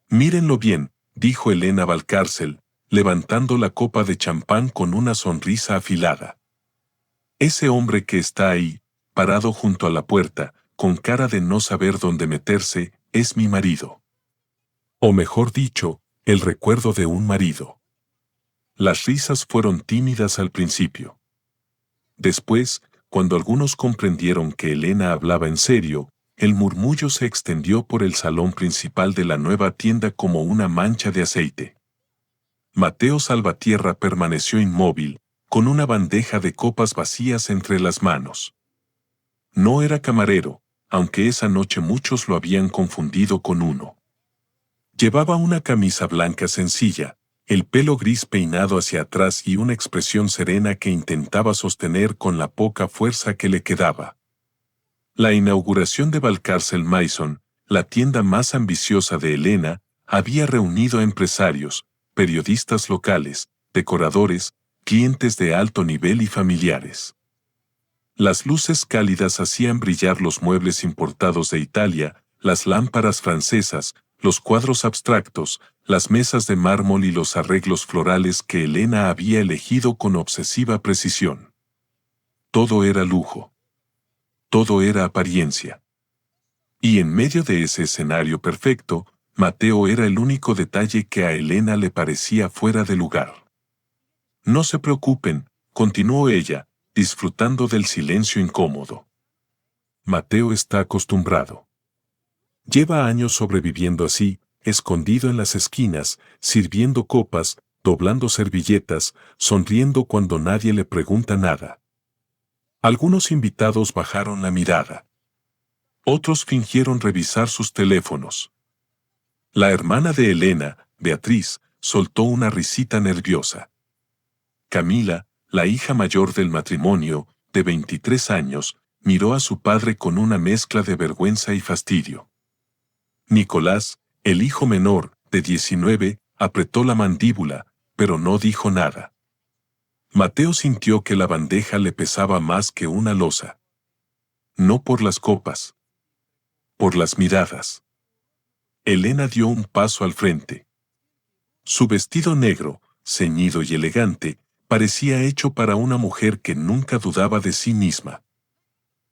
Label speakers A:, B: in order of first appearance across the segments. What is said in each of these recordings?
A: Mírenlo bien, dijo Elena Valcárcel, levantando la copa de champán con una sonrisa afilada. Ese hombre que está ahí, parado junto a la puerta, con cara de no saber dónde meterse, es mi marido. O mejor dicho, el recuerdo de un marido. Las risas fueron tímidas al principio. Después, cuando algunos comprendieron que Elena hablaba en serio, el murmullo se extendió por el salón principal de la nueva tienda como una mancha de aceite. Mateo Salvatierra permaneció inmóvil, con una bandeja de copas vacías entre las manos. No era camarero, aunque esa noche muchos lo habían confundido con uno. Llevaba una camisa blanca sencilla, el pelo gris peinado hacia atrás y una expresión serena que intentaba sostener con la poca fuerza que le quedaba. La inauguración de Valcárcel Maison, la tienda más ambiciosa de Elena, había reunido a empresarios, periodistas locales, decoradores, clientes de alto nivel y familiares. Las luces cálidas hacían brillar los muebles importados de Italia, las lámparas francesas, los cuadros abstractos, las mesas de mármol y los arreglos florales que Elena había elegido con obsesiva precisión. Todo era lujo. Todo era apariencia. Y en medio de ese escenario perfecto, Mateo era el único detalle que a Elena le parecía fuera de lugar. No se preocupen, continuó ella, disfrutando del silencio incómodo. Mateo está acostumbrado. Lleva años sobreviviendo así, escondido en las esquinas, sirviendo copas, doblando servilletas, sonriendo cuando nadie le pregunta nada. Algunos invitados bajaron la mirada. Otros fingieron revisar sus teléfonos. La hermana de Elena, Beatriz, soltó una risita nerviosa. Camila, la hija mayor del matrimonio, de 23 años, miró a su padre con una mezcla de vergüenza y fastidio. Nicolás, el hijo menor, de 19, apretó la mandíbula, pero no dijo nada. Mateo sintió que la bandeja le pesaba más que una losa. No por las copas. Por las miradas. Elena dio un paso al frente. Su vestido negro, ceñido y elegante, parecía hecho para una mujer que nunca dudaba de sí misma.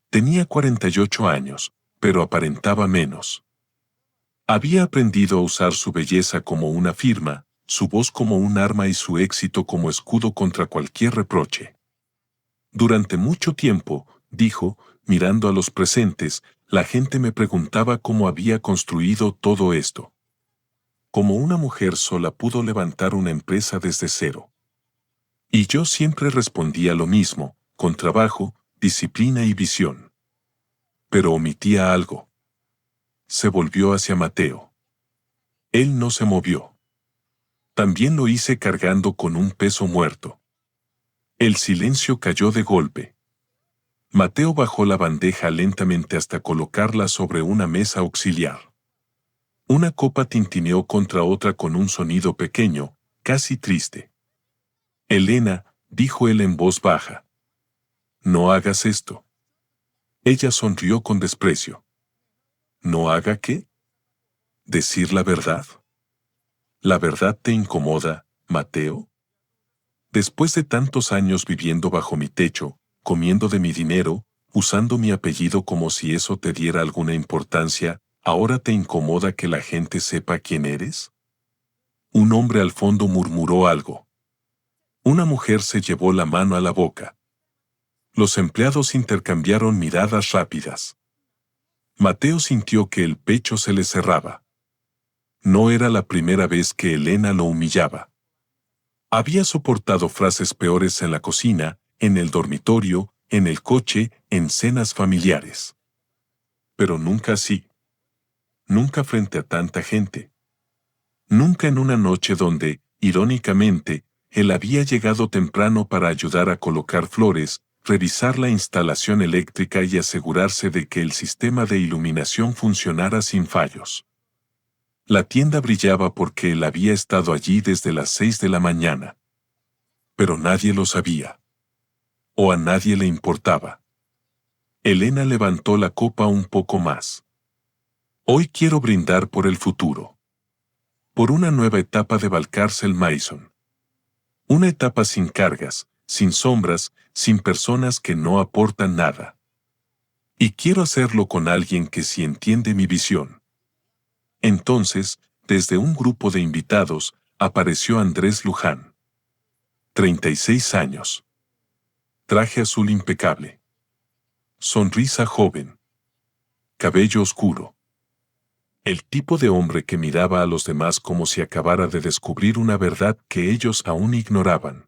A: Tenía 48 años, pero aparentaba menos. Había aprendido a usar su belleza como una firma, su voz como un arma y su éxito como escudo contra cualquier reproche. Durante mucho tiempo, dijo, mirando a los presentes, la gente me preguntaba cómo había construido todo esto. Cómo una mujer sola pudo levantar una empresa desde cero. Y yo siempre respondía lo mismo, con trabajo, disciplina y visión. Pero omitía algo. Se volvió hacia Mateo. Él no se movió. También lo hice cargando con un peso muerto. El silencio cayó de golpe. Mateo bajó la bandeja lentamente hasta colocarla sobre una mesa auxiliar. Una copa tintineó contra otra con un sonido pequeño, casi triste. Elena, dijo él en voz baja. No hagas esto. Ella sonrió con desprecio. ¿No haga qué? ¿Decir la verdad? ¿La verdad te incomoda, Mateo? Después de tantos años viviendo bajo mi techo, comiendo de mi dinero, usando mi apellido como si eso te diera alguna importancia, ¿ahora te incomoda que la gente sepa quién eres? Un hombre al fondo murmuró algo. Una mujer se llevó la mano a la boca. Los empleados intercambiaron miradas rápidas. Mateo sintió que el pecho se le cerraba. No era la primera vez que Elena lo humillaba. Había soportado frases peores en la cocina, en el dormitorio, en el coche, en cenas familiares. Pero nunca así. Nunca frente a tanta gente. Nunca en una noche donde, irónicamente, él había llegado temprano para ayudar a colocar flores, revisar la instalación eléctrica y asegurarse de que el sistema de iluminación funcionara sin fallos. La tienda brillaba porque él había estado allí desde las 6 de la mañana. Pero nadie lo sabía. O a nadie le importaba. Elena levantó la copa un poco más. Hoy quiero brindar por el futuro. por una nueva etapa de Valcárcel Mason. Una etapa sin cargas, sin sombras, sin personas que no aportan nada. Y quiero hacerlo con alguien que sí entiende mi visión. Entonces, desde un grupo de invitados, apareció Andrés Luján. 36 años. Traje azul impecable. Sonrisa joven. Cabello oscuro. El tipo de hombre que miraba a los demás como si acabara de descubrir una verdad que ellos aún ignoraban.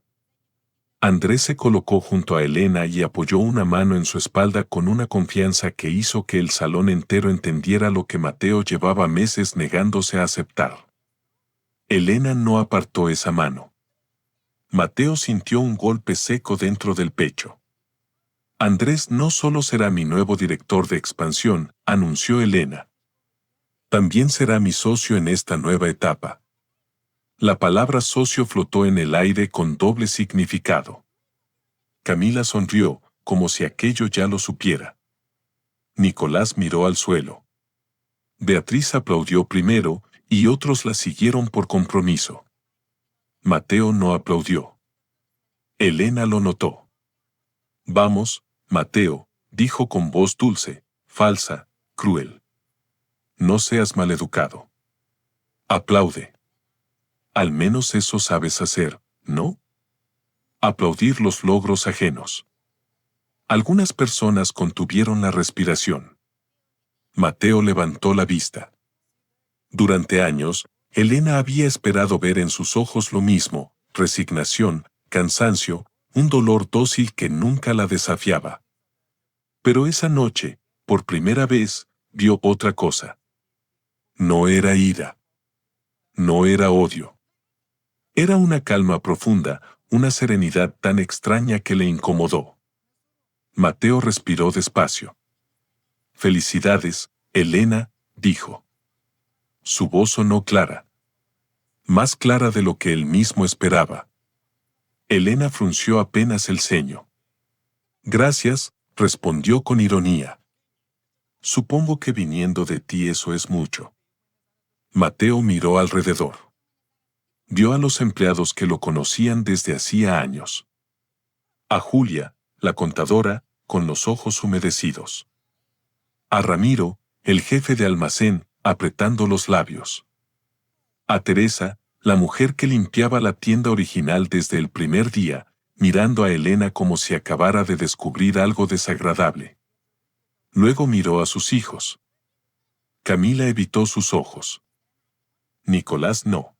A: Andrés se colocó junto a Elena y apoyó una mano en su espalda con una confianza que hizo que el salón entero entendiera lo que Mateo llevaba meses negándose a aceptar. Elena no apartó esa mano. Mateo sintió un golpe seco dentro del pecho. Andrés no solo será mi nuevo director de expansión, anunció Elena. También será mi socio en esta nueva etapa. La palabra socio flotó en el aire con doble significado. Camila sonrió, como si aquello ya lo supiera. Nicolás miró al suelo. Beatriz aplaudió primero, y otros la siguieron por compromiso. Mateo no aplaudió. Elena lo notó. Vamos, Mateo, dijo con voz dulce, falsa, cruel. No seas maleducado. Aplaude. Al menos eso sabes hacer, ¿no? Aplaudir los logros ajenos. Algunas personas contuvieron la respiración. Mateo levantó la vista. Durante años, Elena había esperado ver en sus ojos lo mismo, resignación, cansancio, un dolor dócil que nunca la desafiaba. Pero esa noche, por primera vez, vio otra cosa. No era ira. No era odio. Era una calma profunda, una serenidad tan extraña que le incomodó. Mateo respiró despacio. Felicidades, Elena, dijo. Su voz sonó clara. Más clara de lo que él mismo esperaba. Elena frunció apenas el ceño. Gracias, respondió con ironía. Supongo que viniendo de ti eso es mucho. Mateo miró alrededor. Vio a los empleados que lo conocían desde hacía años. A Julia, la contadora, con los ojos humedecidos. A Ramiro, el jefe de almacén, apretando los labios. A Teresa, la mujer que limpiaba la tienda original desde el primer día, mirando a Elena como si acabara de descubrir algo desagradable. Luego miró a sus hijos. Camila evitó sus ojos. Nicolás no.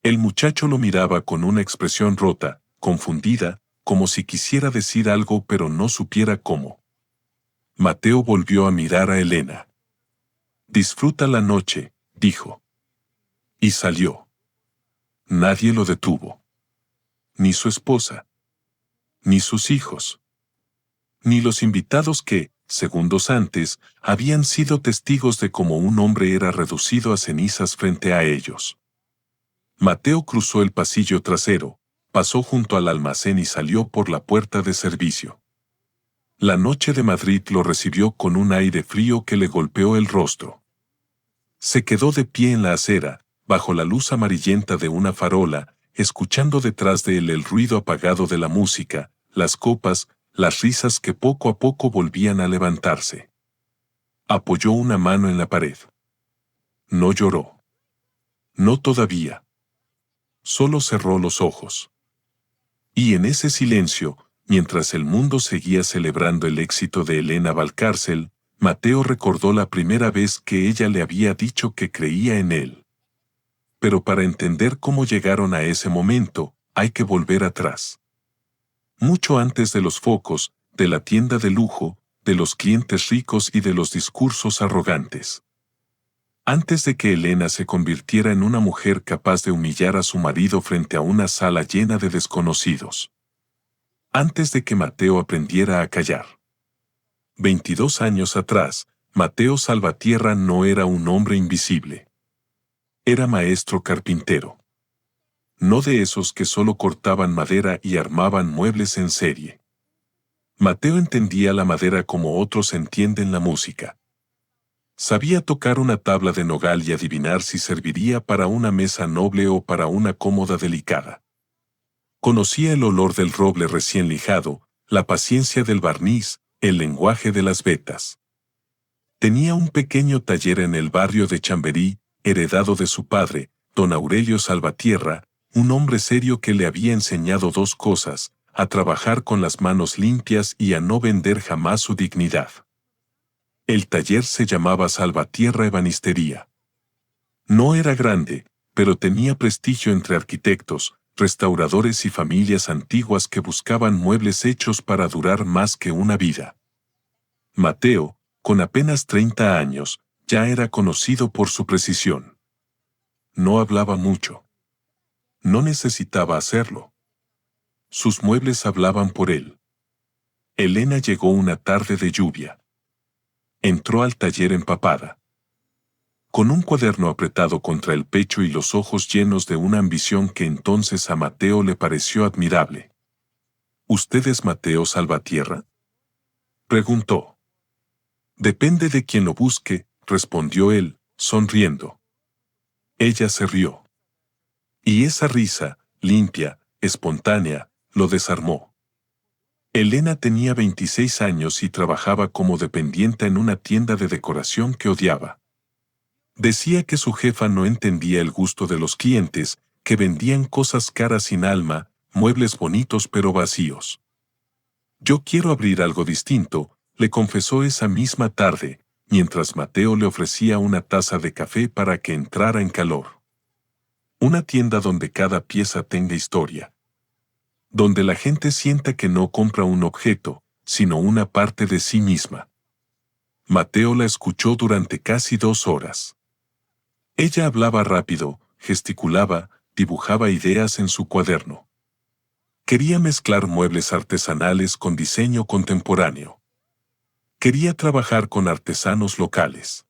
A: El muchacho lo miraba con una expresión rota, confundida, como si quisiera decir algo pero no supiera cómo. Mateo volvió a mirar a Elena. Disfruta la noche, dijo. Y salió. Nadie lo detuvo. Ni su esposa. Ni sus hijos. Ni los invitados que, segundos antes, habían sido testigos de cómo un hombre era reducido a cenizas frente a ellos. Mateo cruzó el pasillo trasero, pasó junto al almacén y salió por la puerta de servicio. La noche de Madrid lo recibió con un aire frío que le golpeó el rostro. Se quedó de pie en la acera, bajo la luz amarillenta de una farola, escuchando detrás de él el ruido apagado de la música, las copas, las risas que poco a poco volvían a levantarse. Apoyó una mano en la pared. No lloró. No todavía. Solo cerró los ojos. Y en ese silencio, mientras el mundo seguía celebrando el éxito de Elena Valcárcel, Mateo recordó la primera vez que ella le había dicho que creía en él. Pero para entender cómo llegaron a ese momento, hay que volver atrás. Mucho antes de los focos, de la tienda de lujo, de los clientes ricos y de los discursos arrogantes. Antes de que Elena se convirtiera en una mujer capaz de humillar a su marido frente a una sala llena de desconocidos. Antes de que Mateo aprendiera a callar. 22 años atrás, Mateo Salvatierra no era un hombre invisible. Era maestro carpintero. No de esos que solo cortaban madera y armaban muebles en serie. Mateo entendía la madera como otros entienden la música. Sabía tocar una tabla de nogal y adivinar si serviría para una mesa noble o para una cómoda delicada. Conocía el olor del roble recién lijado, la paciencia del barniz, el lenguaje de las vetas. Tenía un pequeño taller en el barrio de Chamberí, heredado de su padre, don Aurelio Salvatierra, un hombre serio que le había enseñado dos cosas: a trabajar con las manos limpias y a no vender jamás su dignidad. El taller se llamaba Salvatierra Ebanistería. No era grande, pero tenía prestigio entre arquitectos, restauradores y familias antiguas que buscaban muebles hechos para durar más que una vida. Mateo, con apenas 30 años, ya era conocido por su precisión. No hablaba mucho. No necesitaba hacerlo. Sus muebles hablaban por él. Elena llegó una tarde de lluvia. Entró al taller empapada, con un cuaderno apretado contra el pecho y los ojos llenos de una ambición que entonces a Mateo le pareció admirable. ¿Usted es Mateo Salvatierra?, preguntó. Depende de quien lo busque, respondió él, sonriendo. Ella se rió. Y esa risa, limpia, espontánea, lo desarmó. Elena tenía 26 años y trabajaba como dependienta en una tienda de decoración que odiaba. Decía que su jefa no entendía el gusto de los clientes, que vendían cosas caras sin alma, muebles bonitos pero vacíos. Yo quiero abrir algo distinto, le confesó esa misma tarde, mientras Mateo le ofrecía una taza de café para que entrara en calor. Una tienda donde cada pieza tenga historia. Donde la gente sienta que no compra un objeto, sino una parte de sí misma. Mateo la escuchó durante casi 2 horas. Ella hablaba rápido, gesticulaba, dibujaba ideas en su cuaderno. Quería mezclar muebles artesanales con diseño contemporáneo. Quería trabajar con artesanos locales.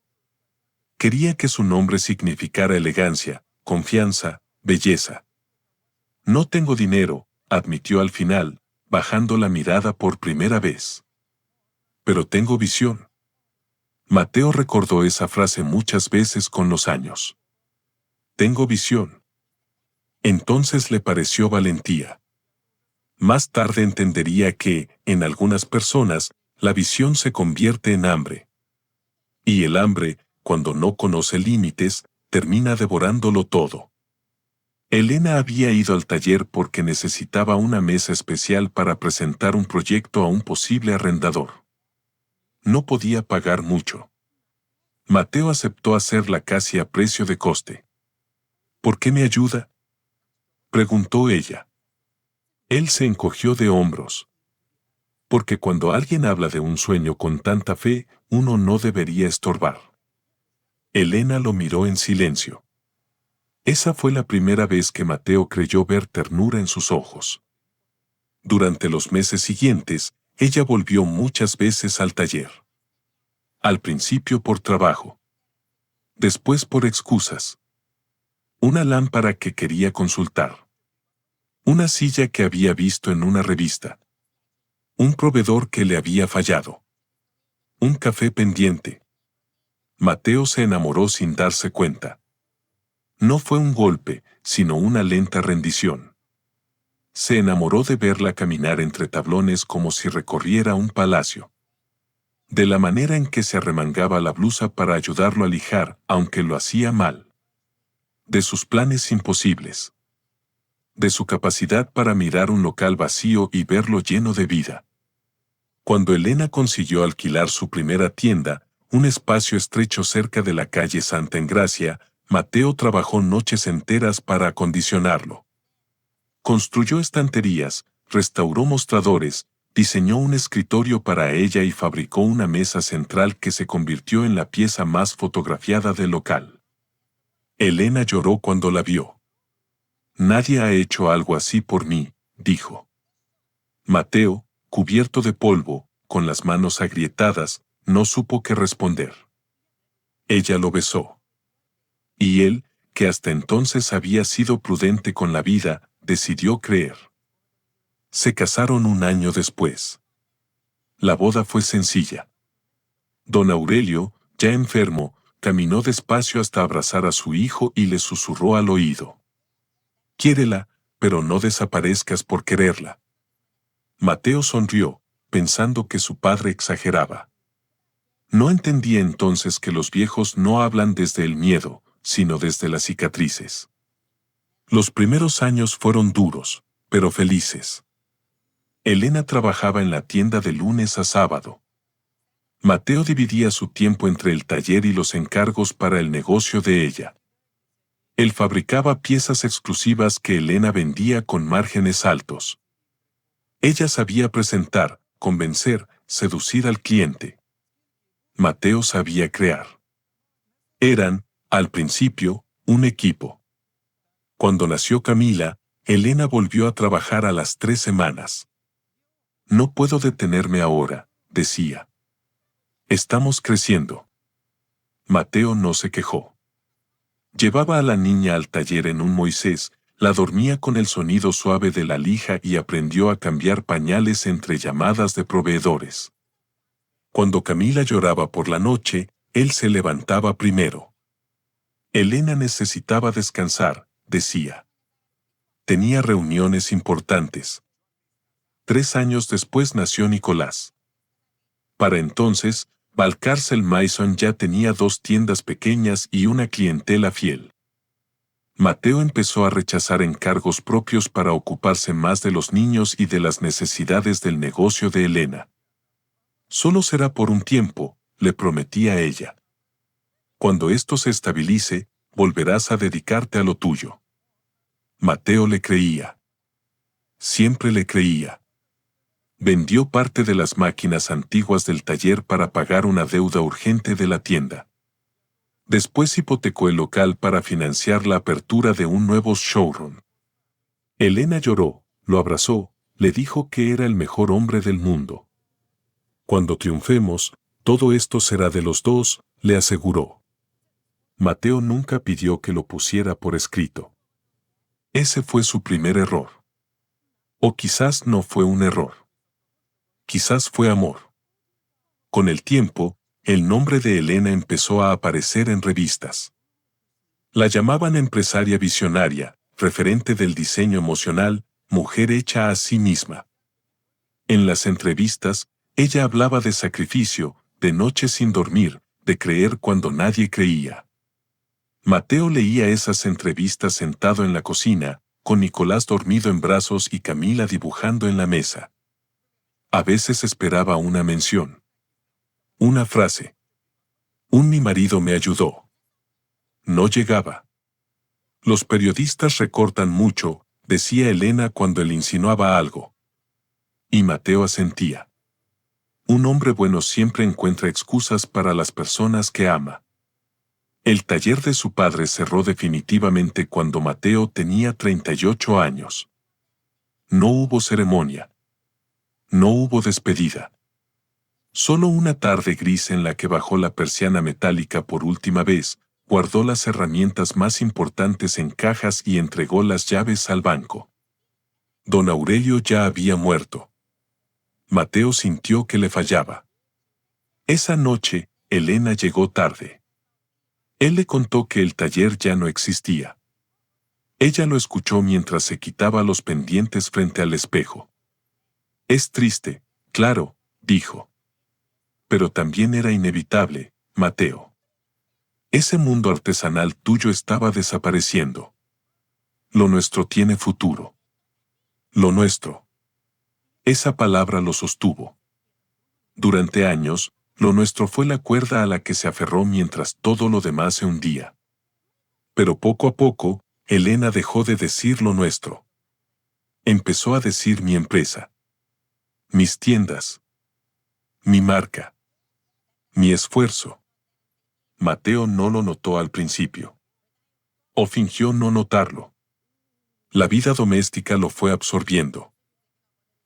A: Quería que su nombre significara elegancia, confianza, belleza. No tengo dinero, admitió al final, bajando la mirada por primera vez. Pero tengo visión. Mateo recordó esa frase muchas veces con los años. Tengo visión. Entonces le pareció valentía. Más tarde entendería que, en algunas personas, la visión se convierte en hambre. Y el hambre, cuando no conoce límites, termina devorándolo todo. Elena había ido al taller porque necesitaba una mesa especial para presentar un proyecto a un posible arrendador. No podía pagar mucho. Mateo aceptó hacerla casi a precio de coste. ¿Por qué me ayuda?, preguntó ella. Él se encogió de hombros. Porque cuando alguien habla de un sueño con tanta fe, uno no debería estorbar. Elena lo miró en silencio. Esa fue la primera vez que Mateo creyó ver ternura en sus ojos. Durante los meses siguientes, ella volvió muchas veces al taller. Al principio por trabajo. Después por excusas. Una lámpara que quería consultar. Una silla que había visto en una revista. Un proveedor que le había fallado. Un café pendiente. Mateo se enamoró sin darse cuenta. No fue un golpe, sino una lenta rendición. Se enamoró de verla caminar entre tablones como si recorriera un palacio. De la manera en que se arremangaba la blusa para ayudarlo a lijar, aunque lo hacía mal. De sus planes imposibles. De su capacidad para mirar un local vacío y verlo lleno de vida. Cuando Elena consiguió alquilar su primera tienda, un espacio estrecho cerca de la calle Santa Engracia, Mateo trabajó noches enteras para acondicionarlo. Construyó estanterías, restauró mostradores, diseñó un escritorio para ella y fabricó una mesa central que se convirtió en la pieza más fotografiada del local. Elena lloró cuando la vio. Nadie ha hecho algo así por mí, dijo. Mateo, cubierto de polvo, con las manos agrietadas, no supo qué responder. Ella lo besó. Y él, que hasta entonces había sido prudente con la vida, decidió creer. Se casaron un año después. La boda fue sencilla. Don Aurelio, ya enfermo, caminó despacio hasta abrazar a su hijo y le susurró al oído: «Quiérela, pero no desaparezcas por quererla». Mateo sonrió, pensando que su padre exageraba. No entendía entonces que los viejos no hablan desde el miedo, sino desde las cicatrices. Los primeros años fueron duros, pero felices. Elena trabajaba en la tienda de lunes a sábado. Mateo dividía su tiempo entre el taller y los encargos para el negocio de ella. Él fabricaba piezas exclusivas que Elena vendía con márgenes altos. Ella sabía presentar, convencer, seducir al cliente. Mateo sabía crear. Eran, al principio, un equipo. Cuando nació Camila, Elena volvió a trabajar a las 3 semanas. «No puedo detenerme ahora», decía. «Estamos creciendo». Mateo no se quejó. Llevaba a la niña al taller en un Moisés, la dormía con el sonido suave de la lija y aprendió a cambiar pañales entre llamadas de proveedores. Cuando Camila lloraba por la noche, él se levantaba primero. Elena necesitaba descansar, decía. Tenía reuniones importantes. 3 años después nació Nicolás. Para entonces, Valcárcel Mason ya tenía 2 tiendas pequeñas y una clientela fiel. Mateo empezó a rechazar encargos propios para ocuparse más de los niños y de las necesidades del negocio de Elena. «Solo será por un tiempo», le prometía a ella. «Cuando esto se estabilice, volverás a dedicarte a lo tuyo». Mateo le creía. Siempre le creía. Vendió parte de las máquinas antiguas del taller para pagar una deuda urgente de la tienda. Después hipotecó el local para financiar la apertura de un nuevo showroom. Elena lloró, lo abrazó, le dijo que era el mejor hombre del mundo. «Cuando triunfemos, todo esto será de los dos», le aseguró. Mateo nunca pidió que lo pusiera por escrito. Ese fue su primer error. O quizás no fue un error. Quizás fue amor. Con el tiempo, el nombre de Elena empezó a aparecer en revistas. La llamaban empresaria visionaria, referente del diseño emocional, mujer hecha a sí misma. En las entrevistas, ella hablaba de sacrificio, de noches sin dormir, de creer cuando nadie creía. Mateo leía esas entrevistas sentado en la cocina, con Nicolás dormido en brazos y Camila dibujando en la mesa. A veces esperaba una mención. Una frase. Mi marido me ayudó». No llegaba. «Los periodistas recortan mucho», decía Elena cuando él insinuaba algo. Y Mateo asentía. Un hombre bueno siempre encuentra excusas para las personas que ama. El taller de su padre cerró definitivamente cuando Mateo tenía 38 años. No hubo ceremonia. No hubo despedida. Solo una tarde gris en la que bajó la persiana metálica por última vez, guardó las herramientas más importantes en cajas y entregó las llaves al banco. Don Aurelio ya había muerto. Mateo sintió que le fallaba. Esa noche, Elena llegó tarde. Él le contó que el taller ya no existía. Ella lo escuchó mientras se quitaba los pendientes frente al espejo. «Es triste, claro», dijo. «Pero también era inevitable, Mateo. Ese mundo artesanal tuyo estaba desapareciendo. Lo nuestro tiene futuro». Lo nuestro. Esa palabra lo sostuvo. Durante años, lo nuestro fue la cuerda a la que se aferró mientras todo lo demás se hundía. Pero poco a poco, Elena dejó de decir lo nuestro. Empezó a decir mi empresa. Mis tiendas. Mi marca. Mi esfuerzo. Mateo no lo notó al principio. O fingió no notarlo. La vida doméstica lo fue absorbiendo.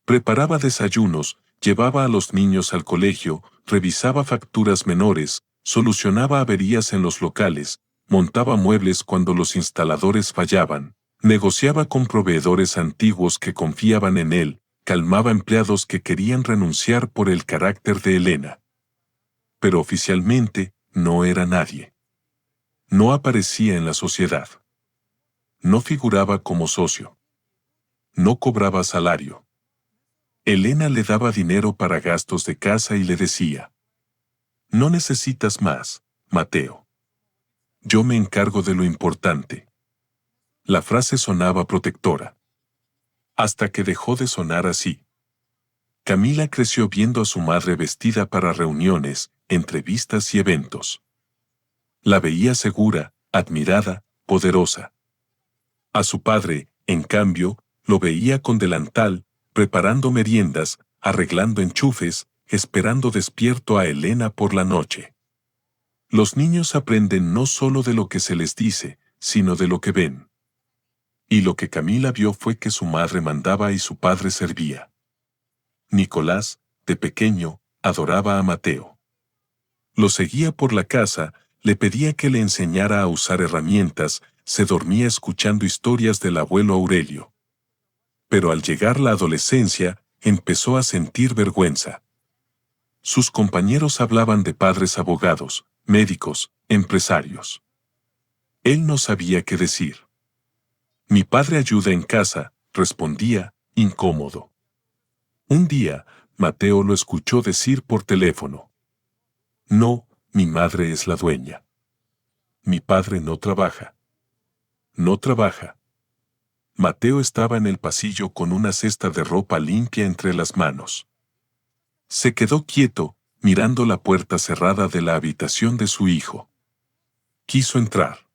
A: Preparaba desayunos, llevaba a los niños al colegio, revisaba facturas menores, solucionaba averías en los locales, montaba muebles cuando los instaladores fallaban, negociaba con proveedores antiguos que confiaban en él, calmaba empleados que querían renunciar por el carácter de Elena. Pero oficialmente, no era nadie. No aparecía en la sociedad. No figuraba como socio. No cobraba salario. Elena le daba dinero para gastos de casa y le decía: «No necesitas más, Mateo. Yo me encargo de lo importante». La frase sonaba protectora. Hasta que dejó de sonar así. Camila creció viendo a su madre vestida para reuniones, entrevistas y eventos. La veía segura, admirada, poderosa. A su padre, en cambio, lo veía con delantal, preparando meriendas, arreglando enchufes, esperando despierto a Elena por la noche. Los niños aprenden no solo de lo que se les dice, sino de lo que ven. Y lo que Camila vio fue que su madre mandaba y su padre servía. Nicolás, de pequeño, adoraba a Mateo. Lo seguía por la casa, le pedía que le enseñara a usar herramientas, se dormía escuchando historias del abuelo Aurelio. Pero al llegar la adolescencia, empezó a sentir vergüenza. Sus compañeros hablaban de padres abogados, médicos, empresarios. Él no sabía qué decir. «Mi padre ayuda en casa», respondía, incómodo. Un día, Mateo lo escuchó decir por teléfono: «No, mi madre es la dueña. Mi padre no trabaja». No trabaja. Mateo estaba en el pasillo con una cesta de ropa limpia entre las manos. Se quedó quieto, mirando la puerta cerrada de la habitación de su hijo. Quiso entrar.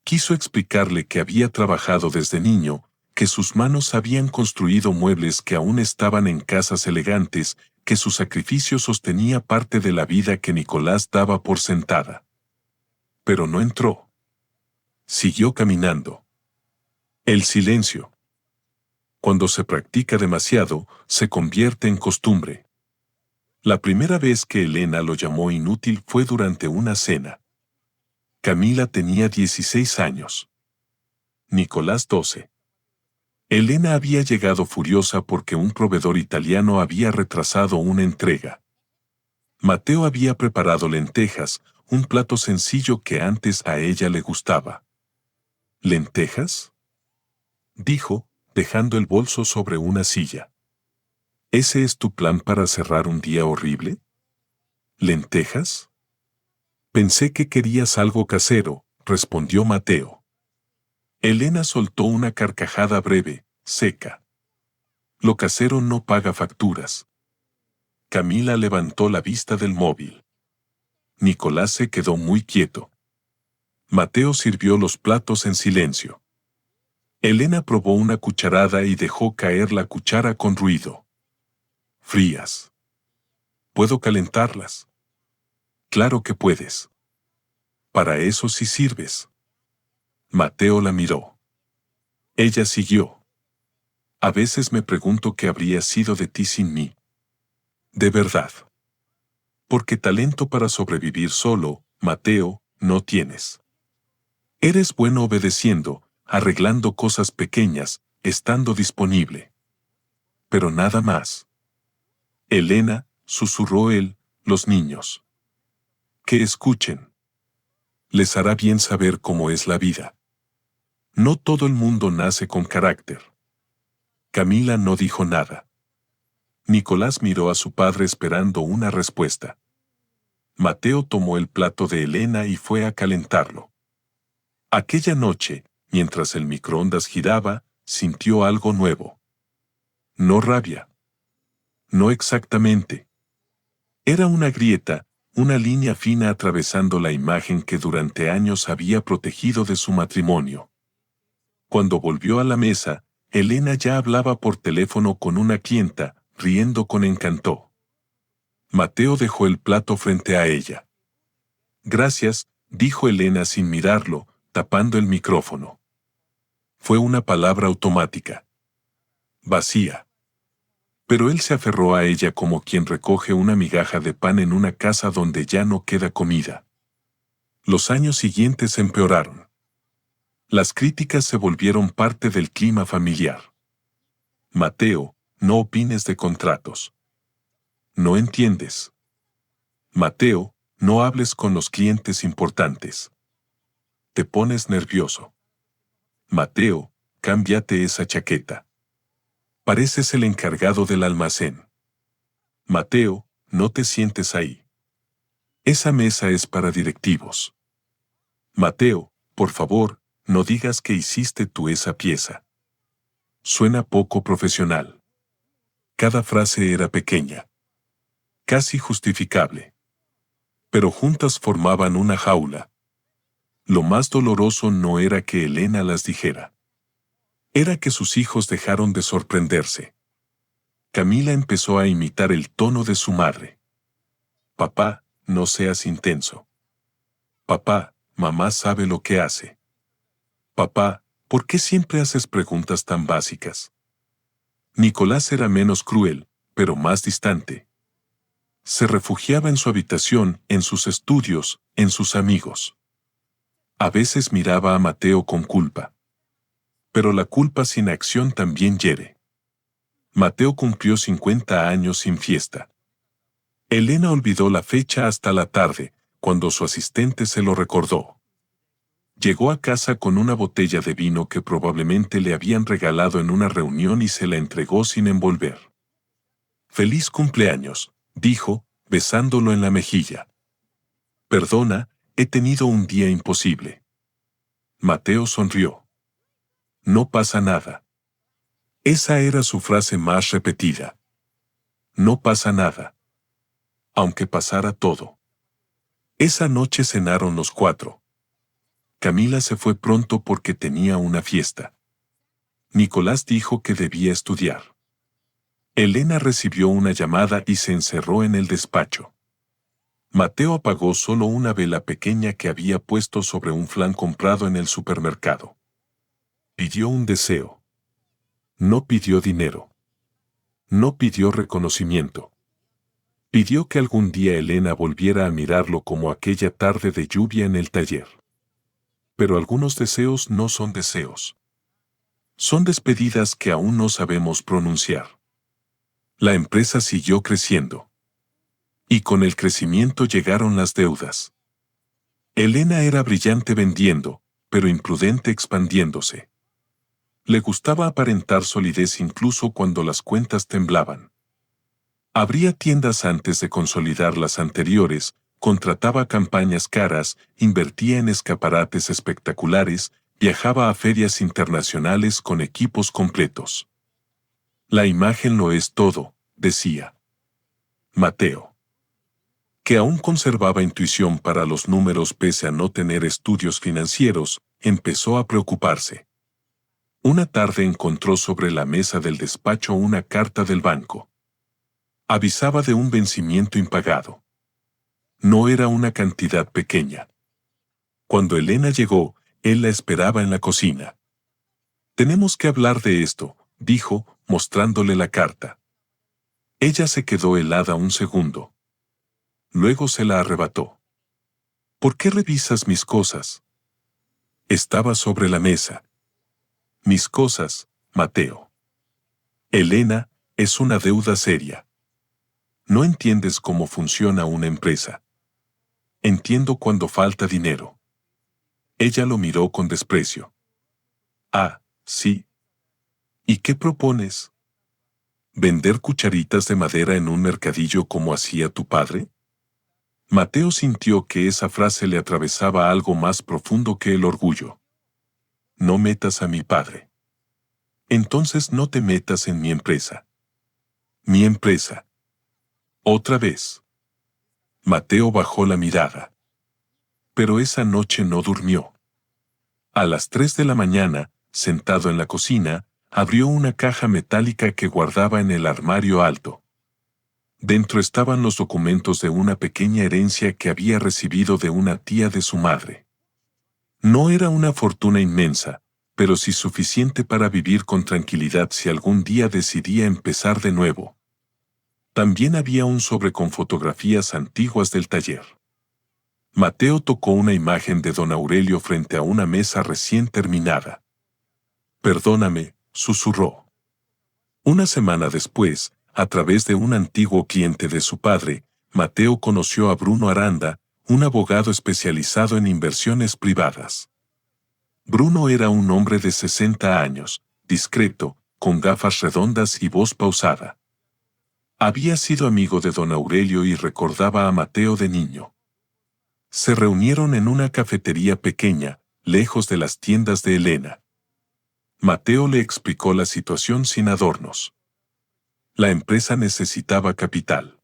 A: Quiso explicarle que había trabajado desde niño, que sus manos habían construido muebles que aún estaban en casas elegantes, que su sacrificio sostenía parte de la vida que Nicolás daba por sentada. Pero no entró. Siguió caminando. El silencio. Cuando se practica demasiado, se convierte en costumbre. La primera vez que Elena lo llamó inútil fue durante una cena. Camila tenía 16 años. Nicolás 12. Elena había llegado furiosa porque un proveedor italiano había retrasado una entrega. Mateo había preparado lentejas, un plato sencillo que antes a ella le gustaba. ¿Lentejas?, dijo, dejando el bolso sobre una silla. ¿Ese es tu plan para cerrar un día horrible? ¿Lentejas? Pensé que querías algo casero, respondió Mateo. Elena soltó una carcajada breve, seca. Lo casero no paga facturas. Camila levantó la vista del móvil. Nicolás se quedó muy quieto. Mateo sirvió los platos en silencio. Elena probó una cucharada y dejó caer la cuchara con ruido. Frías. ¿Puedo calentarlas? Claro que puedes. Para eso sí sirves. Mateo la miró. Ella siguió. A veces me pregunto qué habría sido de ti sin mí. De verdad. Porque talento para sobrevivir solo, Mateo, no tienes. Eres bueno obedeciendo, arreglando cosas pequeñas, estando disponible. Pero nada más. Elena, susurró él, los niños. Que escuchen. Les hará bien saber cómo es la vida. No todo el mundo nace con carácter. Camila no dijo nada. Nicolás miró a su padre esperando una respuesta. Mateo tomó el plato de Elena y fue a calentarlo. Aquella noche, mientras el microondas giraba, sintió algo nuevo. No rabia. No exactamente. Era una grieta, una línea fina atravesando la imagen que durante años había protegido de su matrimonio. Cuando volvió a la mesa, Elena ya hablaba por teléfono con una clienta, riendo con encanto. Mateo dejó el plato frente a ella. Gracias, dijo Elena sin mirarlo, tapando el micrófono. Fue una palabra automática. Vacía. Pero él se aferró a ella como quien recoge una migaja de pan en una casa donde ya no queda comida. Los años siguientes empeoraron. Las críticas se volvieron parte del clima familiar. Mateo, no opines de contratos. No entiendes. Mateo, no hables con los clientes importantes. Te pones nervioso. Mateo, cámbiate esa chaqueta. Pareces el encargado del almacén. Mateo, no te sientes ahí. Esa mesa es para directivos. Mateo, por favor, no digas que hiciste tú esa pieza. Suena poco profesional. Cada frase era pequeña, casi justificable. Pero juntas formaban una jaula. Lo más doloroso no era que Elena las dijera. Era que sus hijos dejaron de sorprenderse. Camila empezó a imitar el tono de su madre. Papá, no seas intenso. Papá, mamá sabe lo que hace. Papá, ¿por qué siempre haces preguntas tan básicas? Nicolás era menos cruel, pero más distante. Se refugiaba en su habitación, en sus estudios, en sus amigos. A veces miraba a Mateo con culpa. Pero la culpa sin acción también hiere. Mateo cumplió 50 años sin fiesta. Elena olvidó la fecha hasta la tarde, cuando su asistente se lo recordó. Llegó a casa con una botella de vino que probablemente le habían regalado en una reunión y se la entregó sin envolver. «Feliz cumpleaños», dijo, besándolo en la mejilla. «Perdona, he tenido un día imposible». Mateo sonrió. «No pasa nada». Esa era su frase más repetida. «No pasa nada». Aunque pasara todo. Esa noche cenaron los 4. Camila se fue pronto porque tenía una fiesta. Nicolás dijo que debía estudiar. Elena recibió una llamada y se encerró en el despacho. Mateo apagó solo una vela pequeña que había puesto sobre un flan comprado en el supermercado. Pidió un deseo. No pidió dinero. No pidió reconocimiento. Pidió que algún día Elena volviera a mirarlo como aquella tarde de lluvia en el taller. Pero algunos deseos no son deseos. Son despedidas que aún no sabemos pronunciar. La empresa siguió creciendo. Y con el crecimiento llegaron las deudas. Elena era brillante vendiendo, pero imprudente expandiéndose. Le gustaba aparentar solidez incluso cuando las cuentas temblaban. Abría tiendas antes de consolidar las anteriores, contrataba campañas caras, invertía en escaparates espectaculares, viajaba a ferias internacionales con equipos completos. La imagen lo es todo, decía Mateo, que aún conservaba intuición para los números pese a no tener estudios financieros, empezó a preocuparse. Una tarde encontró sobre la mesa del despacho una carta del banco. Avisaba de un vencimiento impagado. No era una cantidad pequeña. Cuando Elena llegó, él la esperaba en la cocina. «Tenemos que hablar de esto», dijo, mostrándole la carta. Ella se quedó helada un segundo. Luego se la arrebató. «¿Por qué revisas mis cosas?» Estaba sobre la mesa. «Mis cosas, Mateo. Elena, es una deuda seria. No entiendes cómo funciona una empresa. Entiendo cuando falta dinero». Ella lo miró con desprecio. «Ah, sí. ¿Y qué propones? ¿Vender cucharitas de madera en un mercadillo como hacía tu padre?» Mateo sintió que esa frase le atravesaba algo más profundo que el orgullo. «No metas a mi padre». «Entonces no te metas en mi empresa». «Mi empresa». Otra vez. Mateo bajó la mirada. Pero esa noche no durmió. A las 3 de la mañana, sentado en la cocina, abrió una caja metálica que guardaba en el armario alto. Dentro estaban los documentos de una pequeña herencia que había recibido de una tía de su madre. No era una fortuna inmensa, pero sí suficiente para vivir con tranquilidad si algún día decidía empezar de nuevo. También había un sobre con fotografías antiguas del taller. Mateo tocó una imagen de don Aurelio frente a una mesa recién terminada. «Perdóname», susurró. Una semana después, a través de un antiguo cliente de su padre, Mateo conoció a Bruno Aranda, un abogado especializado en inversiones privadas. Bruno era un hombre de 60 años, discreto, con gafas redondas y voz pausada. Había sido amigo de don Aurelio y recordaba a Mateo de niño. Se reunieron en una cafetería pequeña, lejos de las tiendas de Elena. Mateo le explicó la situación sin adornos. La empresa necesitaba capital.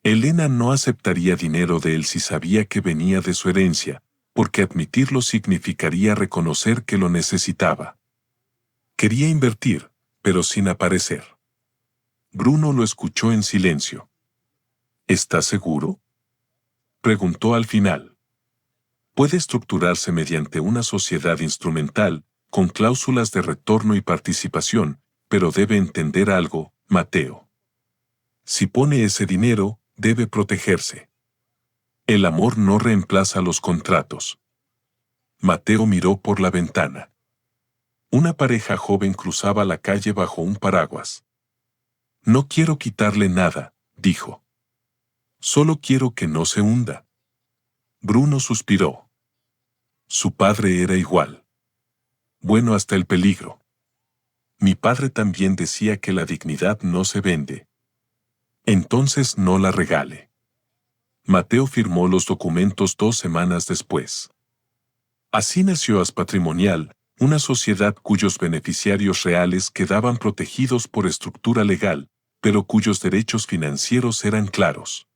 A: Elena no aceptaría dinero de él si sabía que venía de su herencia, porque admitirlo significaría reconocer que lo necesitaba. Quería invertir, pero sin aparecer. Bruno lo escuchó en silencio. ¿Estás seguro?, preguntó al final. Puede estructurarse mediante una sociedad instrumental, con cláusulas de retorno y participación, pero debe entender algo, Mateo. Si pone ese dinero, debe protegerse. El amor no reemplaza los contratos. Mateo miró por la ventana. Una pareja joven cruzaba la calle bajo un paraguas. No quiero quitarle nada, dijo. Solo quiero que no se hunda. Bruno suspiró. Su padre era igual. Bueno hasta el peligro. Mi padre también decía que la dignidad no se vende. Entonces no la regale. Mateo firmó los documentos 2 semanas después. Así nació As Patrimonial, una sociedad cuyos beneficiarios reales quedaban protegidos por estructura legal, pero cuyos derechos financieros eran claros.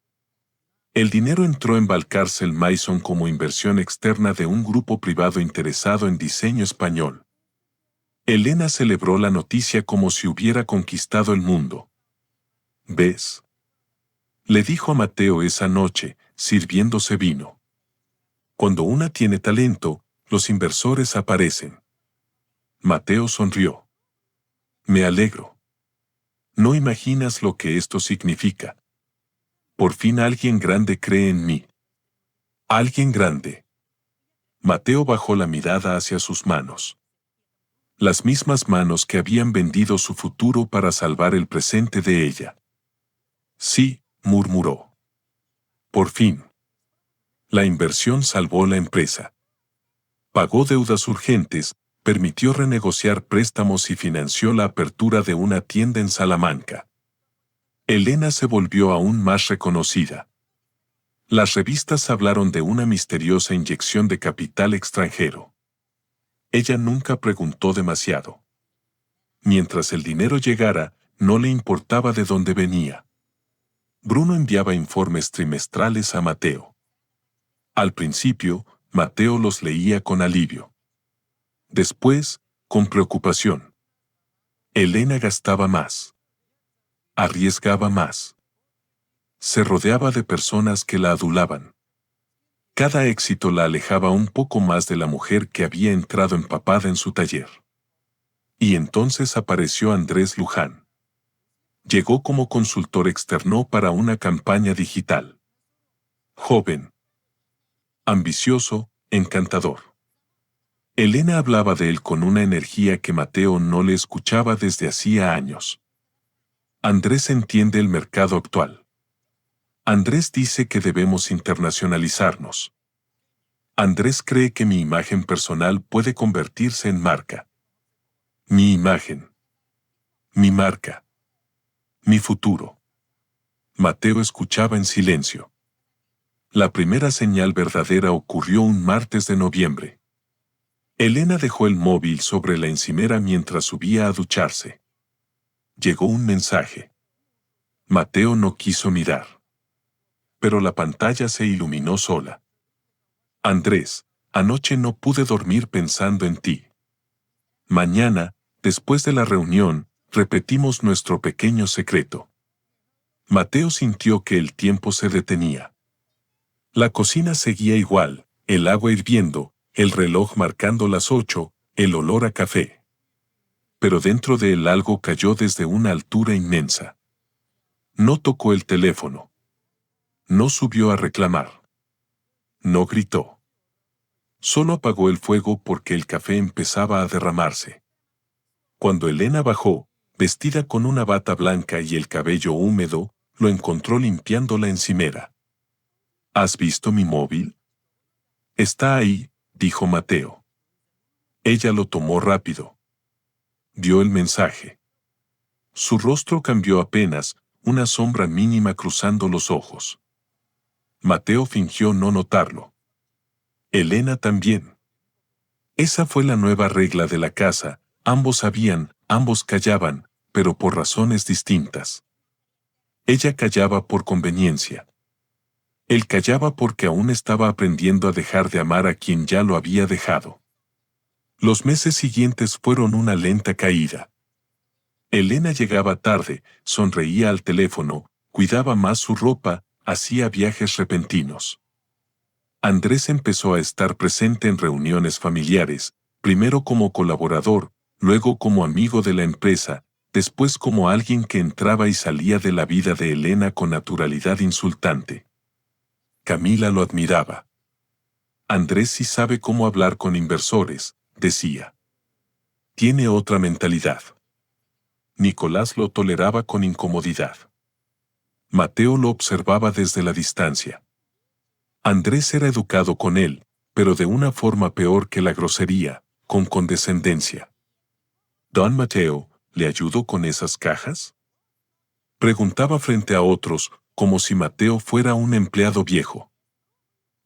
A: El dinero entró en Valcárcel Mason como inversión externa de un grupo privado interesado en diseño español. Elena celebró la noticia como si hubiera conquistado el mundo. ¿Ves?, le dijo a Mateo esa noche, sirviéndose vino. Cuando una tiene talento, los inversores aparecen. Mateo sonrió. Me alegro. No imaginas lo que esto significa. Por fin alguien grande cree en mí. Alguien grande. Mateo bajó la mirada hacia sus manos. Las mismas manos que habían vendido su futuro para salvar el presente de ella. Sí, murmuró. Por fin. La inversión salvó la empresa. Pagó deudas urgentes, permitió renegociar préstamos y financió la apertura de una tienda en Salamanca. Elena se volvió aún más reconocida. Las revistas hablaron de una misteriosa inyección de capital extranjero. Ella nunca preguntó demasiado. Mientras el dinero llegara, no le importaba de dónde venía. Bruno enviaba informes trimestrales a Mateo. Al principio, Mateo los leía con alivio. Después, con preocupación. Elena gastaba más. Arriesgaba más. Se rodeaba de personas que la adulaban. Cada éxito la alejaba un poco más de la mujer que había entrado empapada en su taller. Y entonces apareció Andrés Luján. Llegó como consultor externo para una campaña digital. Joven. Ambicioso, encantador. Elena hablaba de él con una energía que Mateo no le escuchaba desde hacía años. Andrés entiende el mercado actual. Andrés dice que debemos internacionalizarnos. Andrés cree que mi imagen personal puede convertirse en marca. Mi imagen. Mi marca. Mi futuro. Mateo escuchaba en silencio. La primera señal verdadera ocurrió un martes de noviembre. Elena dejó el móvil sobre la encimera mientras subía a ducharse. Llegó un mensaje. Mateo no quiso mirar. Pero la pantalla se iluminó sola. Andrés, anoche no pude dormir pensando en ti. Mañana, después de la reunión, repetimos nuestro pequeño secreto. Mateo sintió que el tiempo se detenía. La cocina seguía igual, el agua hirviendo, el reloj marcando las 8, el olor a café. Pero dentro de él algo cayó desde una altura inmensa. No tocó el teléfono. No subió a reclamar. No gritó. Solo apagó el fuego porque el café empezaba a derramarse. Cuando Elena bajó, vestida con una bata blanca y el cabello húmedo, lo encontró limpiando la encimera. ¿Has visto mi móvil? Está ahí, dijo Mateo. Ella lo tomó rápido. Dio el mensaje. Su rostro cambió apenas, una sombra mínima cruzando los ojos. Mateo fingió no notarlo. Elena también. Esa fue la nueva regla de la casa, ambos sabían, ambos callaban, pero por razones distintas. Ella callaba por conveniencia. Él callaba porque aún estaba aprendiendo a dejar de amar a quien ya lo había dejado. Los meses siguientes fueron una lenta caída. Elena llegaba tarde, sonreía al teléfono, cuidaba más su ropa, hacía viajes repentinos. Andrés empezó a estar presente en reuniones familiares, primero como colaborador, luego como amigo de la empresa, después como alguien que entraba y salía de la vida de Elena con naturalidad insultante. Camila lo admiraba. Andrés sí sabe cómo hablar con inversores, decía. Tiene otra mentalidad. Nicolás lo toleraba con incomodidad. Mateo lo observaba desde la distancia. Andrés era educado con él, pero de una forma peor que la grosería, con condescendencia. «Don Mateo, ¿le ayudo con esas cajas?», preguntaba frente a otros, como si Mateo fuera un empleado viejo.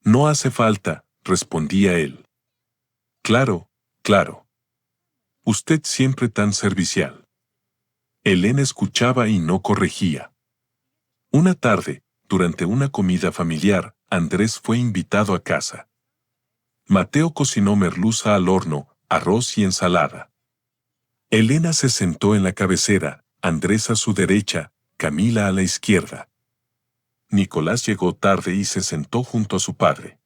A: «No hace falta», respondía él. «Claro, claro. Usted siempre tan servicial». Elena escuchaba y no corregía. Una tarde, durante una comida familiar, Andrés fue invitado a casa. Mateo cocinó merluza al horno, arroz y ensalada. Elena se sentó en la cabecera, Andrés a su derecha, Camila a la izquierda. Nicolás llegó tarde y se sentó junto a su padre.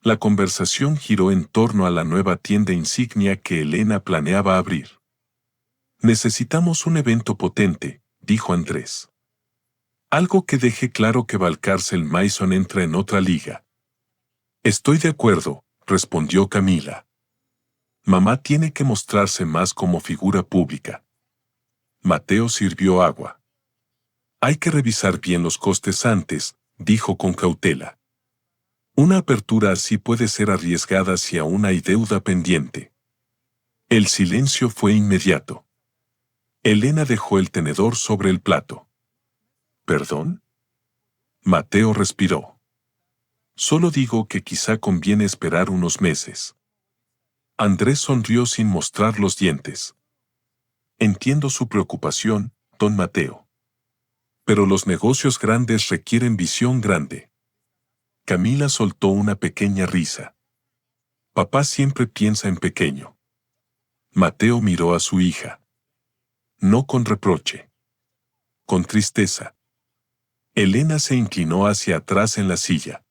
A: La conversación giró en torno a la nueva tienda insignia que Elena planeaba abrir. «Necesitamos un evento potente», dijo Andrés. «Algo que deje claro que Valcárcel Maison entra en otra liga». «Estoy de acuerdo», respondió Camila. «Mamá tiene que mostrarse más como figura pública». Mateo sirvió agua. «Hay que revisar bien los costes antes», dijo con cautela. «Una apertura así puede ser arriesgada si aún hay deuda pendiente». El silencio fue inmediato. Elena dejó el tenedor sobre el plato. «¿Perdón?». Mateo respiró. «Solo digo que quizá conviene esperar unos meses». Andrés sonrió sin mostrar los dientes. «Entiendo su preocupación, don Mateo. Pero los negocios grandes requieren visión grande». Camila soltó una pequeña risa. «Papá siempre piensa en pequeño». Mateo miró a su hija. No con reproche. Con tristeza. Elena se inclinó hacia atrás en la silla.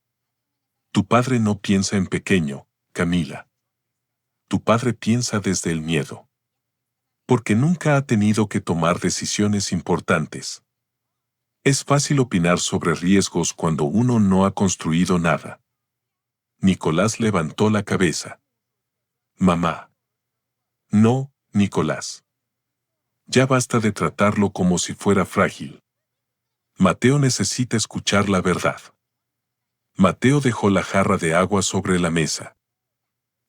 A: «Tu padre no piensa en pequeño, Camila. Tu padre piensa desde el miedo. Porque nunca ha tenido que tomar decisiones importantes. Es fácil opinar sobre riesgos cuando uno no ha construido nada». Nicolás levantó la cabeza. «Mamá». «No, Nicolás. Ya basta de tratarlo como si fuera frágil. Mateo necesita escuchar la verdad». Mateo dejó la jarra de agua sobre la mesa.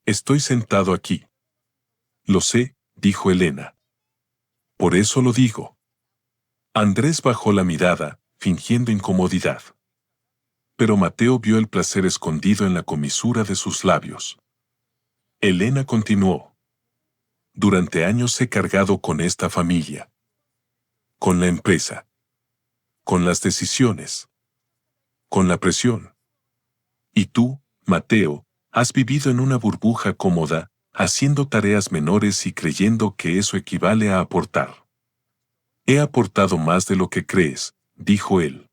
A: «Estoy sentado aquí». «Lo sé», dijo Elena. «Por eso lo digo». Andrés bajó la mirada, fingiendo incomodidad. Pero Mateo vio el placer escondido en la comisura de sus labios. Elena continuó. «Durante años he cargado con esta familia. Con la empresa. Con las decisiones. Con la presión. Y tú, Mateo, has vivido en una burbuja cómoda, haciendo tareas menores y creyendo que eso equivale a aportar». «He aportado más de lo que crees», dijo él.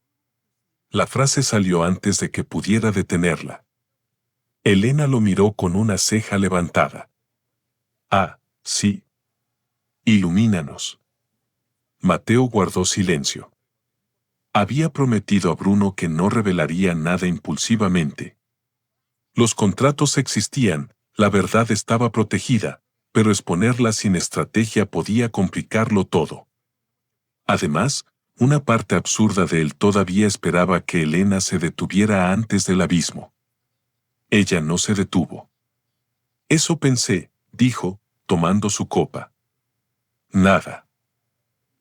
A: La frase salió antes de que pudiera detenerla. Elena lo miró con una ceja levantada. «Ah, sí. Ilumínanos». Mateo guardó silencio. Había prometido a Bruno que no revelaría nada impulsivamente. Los contratos existían, la verdad estaba protegida, pero exponerla sin estrategia podía complicarlo todo. Además, Una parte absurda de él todavía esperaba que Elena se detuviera antes del abismo. Ella no se detuvo. Eso pensé, dijo, tomando su copa. Nada.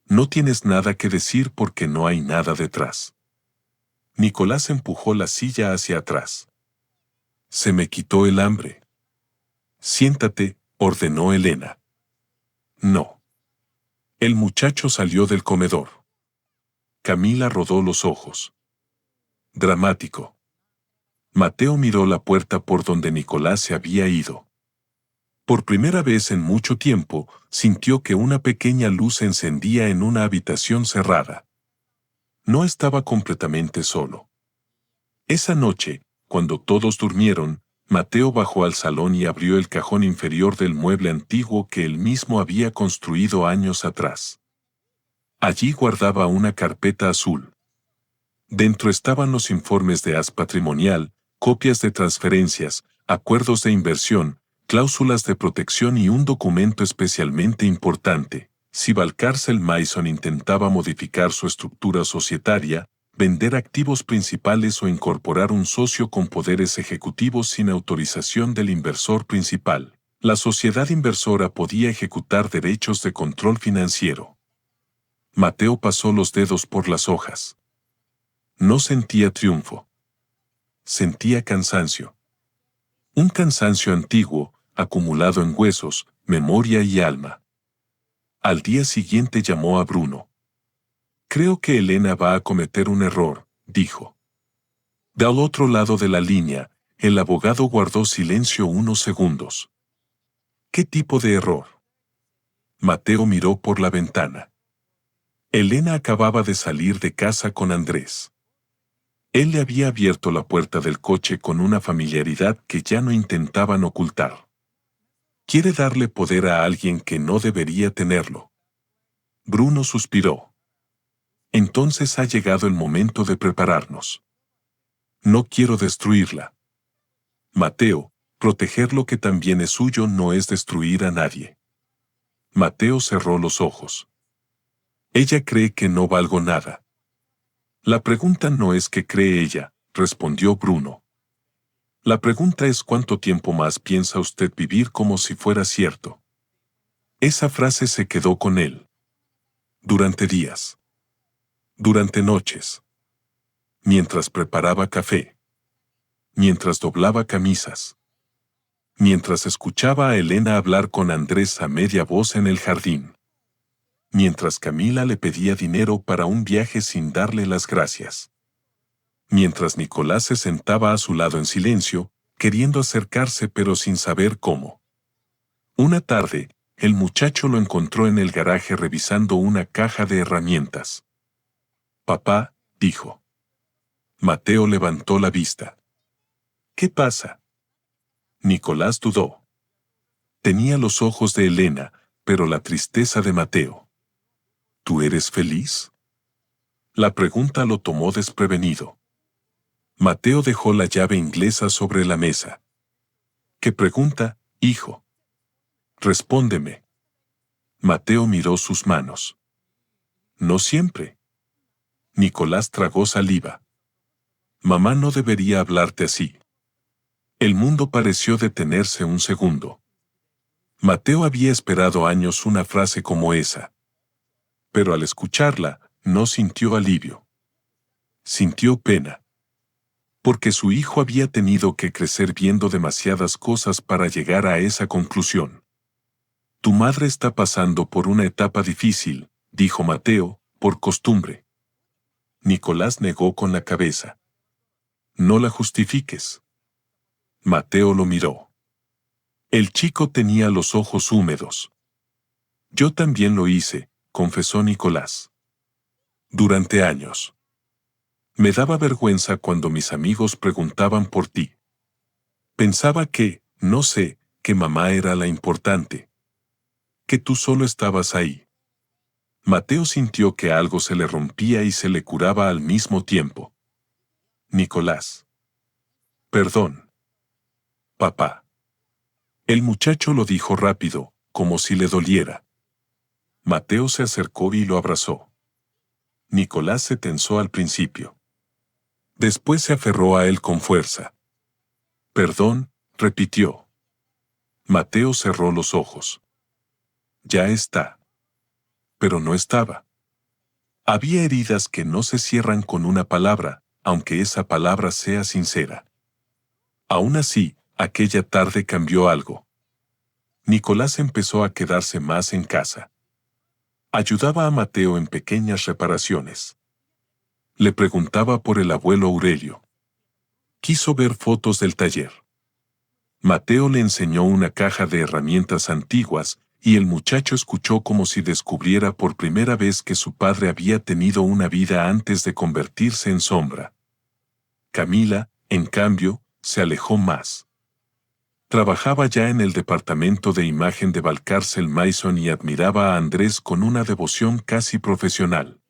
A: No tienes nada que decir porque no hay nada detrás. Nicolás empujó la silla hacia atrás. Se me quitó el hambre. Siéntate, ordenó Elena. No. El muchacho salió del comedor. Camila rodó los ojos. Dramático. Mateo miró la puerta por donde Nicolás se había ido. Por primera vez en mucho tiempo, sintió que una pequeña luz se encendía en una habitación cerrada. No estaba completamente solo. Esa noche, cuando todos durmieron, Mateo bajó al salón y abrió el cajón inferior del mueble antiguo que él mismo había construido años atrás. Allí guardaba una carpeta azul. Dentro estaban los informes de as patrimonial, copias de transferencias, acuerdos de inversión, cláusulas de protección y un documento especialmente importante. Si Valcárcel Mason intentaba modificar su estructura societaria, vender activos principales o incorporar un socio con poderes ejecutivos sin autorización del inversor principal, la sociedad inversora podía ejecutar derechos de control financiero. Mateo pasó los dedos por las hojas. No sentía triunfo. Sentía cansancio. Un cansancio antiguo, acumulado en huesos, memoria y alma. Al día siguiente llamó a Bruno. Creo que Elena va a cometer un error, dijo. Del otro lado de la línea, el abogado guardó silencio unos segundos. ¿Qué tipo de error? Mateo miró por la ventana. Elena acababa de salir de casa con Andrés. Él le había abierto la puerta del coche con una familiaridad que ya no intentaban ocultar. Quiere darle poder a alguien que no debería tenerlo. Bruno suspiró. Entonces ha llegado el momento de prepararnos. No quiero destruirla. Mateo, proteger lo que también es suyo no es destruir a nadie. Mateo cerró los ojos. Ella cree que no valgo nada. La pregunta no es qué cree ella, respondió Bruno. La pregunta es cuánto tiempo más piensa usted vivir como si fuera cierto. Esa frase se quedó con él. Durante días. Durante noches. Mientras preparaba café. Mientras doblaba camisas. Mientras escuchaba a Elena hablar con Andrés a media voz en el jardín. Mientras Camila le pedía dinero para un viaje sin darle las gracias. Mientras Nicolás se sentaba a su lado en silencio, queriendo acercarse pero sin saber cómo. Una tarde, el muchacho lo encontró en el garaje revisando una caja de herramientas. Papá, dijo. Mateo levantó la vista. ¿Qué pasa? Nicolás dudó. Tenía los ojos de Elena, pero la tristeza de Mateo. ¿Tú eres feliz? La pregunta lo tomó desprevenido. Mateo dejó la llave inglesa sobre la mesa. ¿Qué pregunta, hijo? Respóndeme. Mateo miró sus manos. No siempre. Nicolás tragó saliva. Mamá no debería hablarte así. El mundo pareció detenerse un segundo. Mateo había esperado años una frase como esa. Pero al escucharla, no sintió alivio. Sintió pena. Porque su hijo había tenido que crecer viendo demasiadas cosas para llegar a esa conclusión. Tu madre está pasando por una etapa difícil, dijo Mateo, por costumbre. Nicolás negó con la cabeza. No la justifiques. Mateo lo miró. El chico tenía los ojos húmedos. Yo también lo hice, confesó Nicolás. Durante años. Me daba vergüenza cuando mis amigos preguntaban por ti. Pensaba que, no sé, que mamá era la importante. Que tú solo estabas ahí. Mateo sintió que algo se le rompía y se le curaba al mismo tiempo. Nicolás. Perdón. Papá. El muchacho lo dijo rápido, como si le doliera. Mateo se acercó y lo abrazó. Nicolás se tensó al principio. Después se aferró a él con fuerza. Perdón, repitió. Mateo cerró los ojos. Ya está. Pero no estaba. Había heridas que no se cierran con una palabra, aunque esa palabra sea sincera. Aún así, aquella tarde cambió algo. Nicolás empezó a quedarse más en casa. Ayudaba a Mateo en pequeñas reparaciones. Le preguntaba por el abuelo Aurelio. Quiso ver fotos del taller. Mateo le enseñó una caja de herramientas antiguas, y el muchacho escuchó como si descubriera por primera vez que su padre había tenido una vida antes de convertirse en sombra. Camila, en cambio, se alejó más. Trabajaba ya en el departamento de imagen de Valcárcel Mason y admiraba a Andrés con una devoción casi profesional.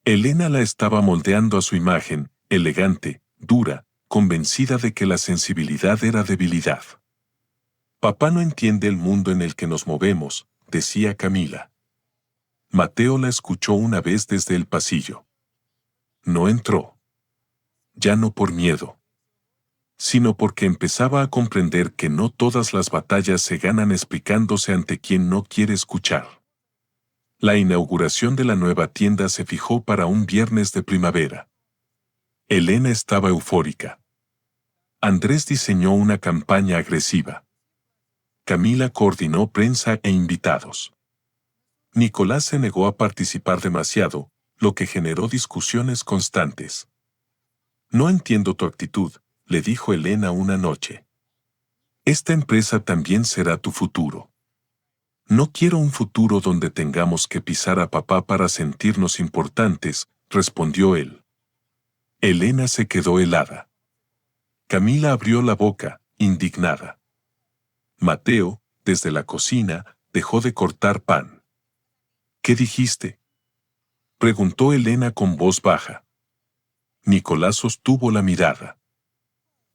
A: Elena la estaba moldeando a su imagen, elegante, dura, convencida de que la sensibilidad era debilidad. Papá no entiende el mundo en el que nos movemos, decía Camila. Mateo la escuchó una vez desde el pasillo. No entró. Ya no por miedo, sino porque empezaba a comprender que no todas las batallas se ganan explicándose ante quien no quiere escuchar. La inauguración de la nueva tienda se fijó para un viernes de primavera. Elena estaba eufórica. Andrés diseñó una campaña agresiva. Camila coordinó prensa e invitados. Nicolás se negó a participar demasiado, lo que generó discusiones constantes. No entiendo tu actitud, le dijo Elena una noche. Esta empresa también será tu futuro. No quiero un futuro donde tengamos que pisar a papá para sentirnos importantes, respondió él. Elena se quedó helada. Camila abrió la boca, indignada. Mateo, desde la cocina, dejó de cortar pan. ¿Qué dijiste?, preguntó Elena con voz baja. Nicolás sostuvo la mirada.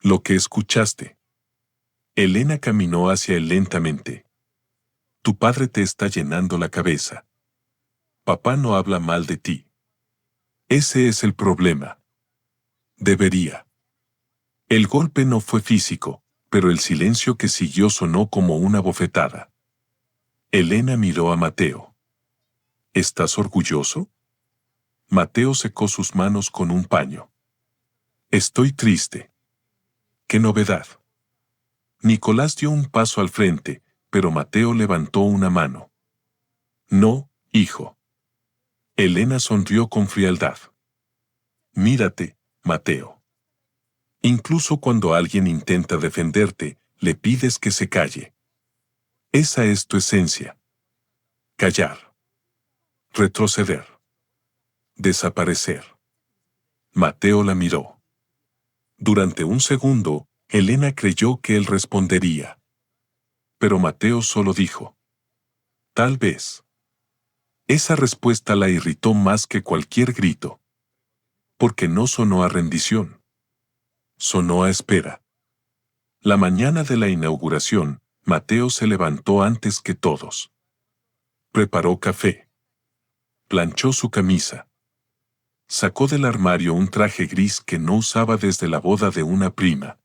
A: Lo que escuchaste. Elena caminó hacia él lentamente. Tu padre te está llenando la cabeza. Papá no habla mal de ti. Ese es el problema. Debería. El golpe no fue físico, pero el silencio que siguió sonó como una bofetada. Elena miró a Mateo. ¿Estás orgulloso? Mateo secó sus manos con un paño. Estoy triste. ¿Qué novedad? Nicolás dio un paso al frente, pero Mateo levantó una mano. No, hijo. Elena sonrió con frialdad. Mírate, Mateo. Incluso cuando alguien intenta defenderte, le pides que se calle. Esa es tu esencia. Callar. Retroceder. Desaparecer. Mateo la miró. Durante un segundo, Elena creyó que él respondería. Pero Mateo solo dijo. Tal vez. Esa respuesta la irritó más que cualquier grito. Porque no sonó a rendición. Sonó a espera. La mañana de la inauguración, Mateo se levantó antes que todos. Preparó café. Planchó su camisa. Sacó del armario un traje gris que no usaba desde la boda de una prima.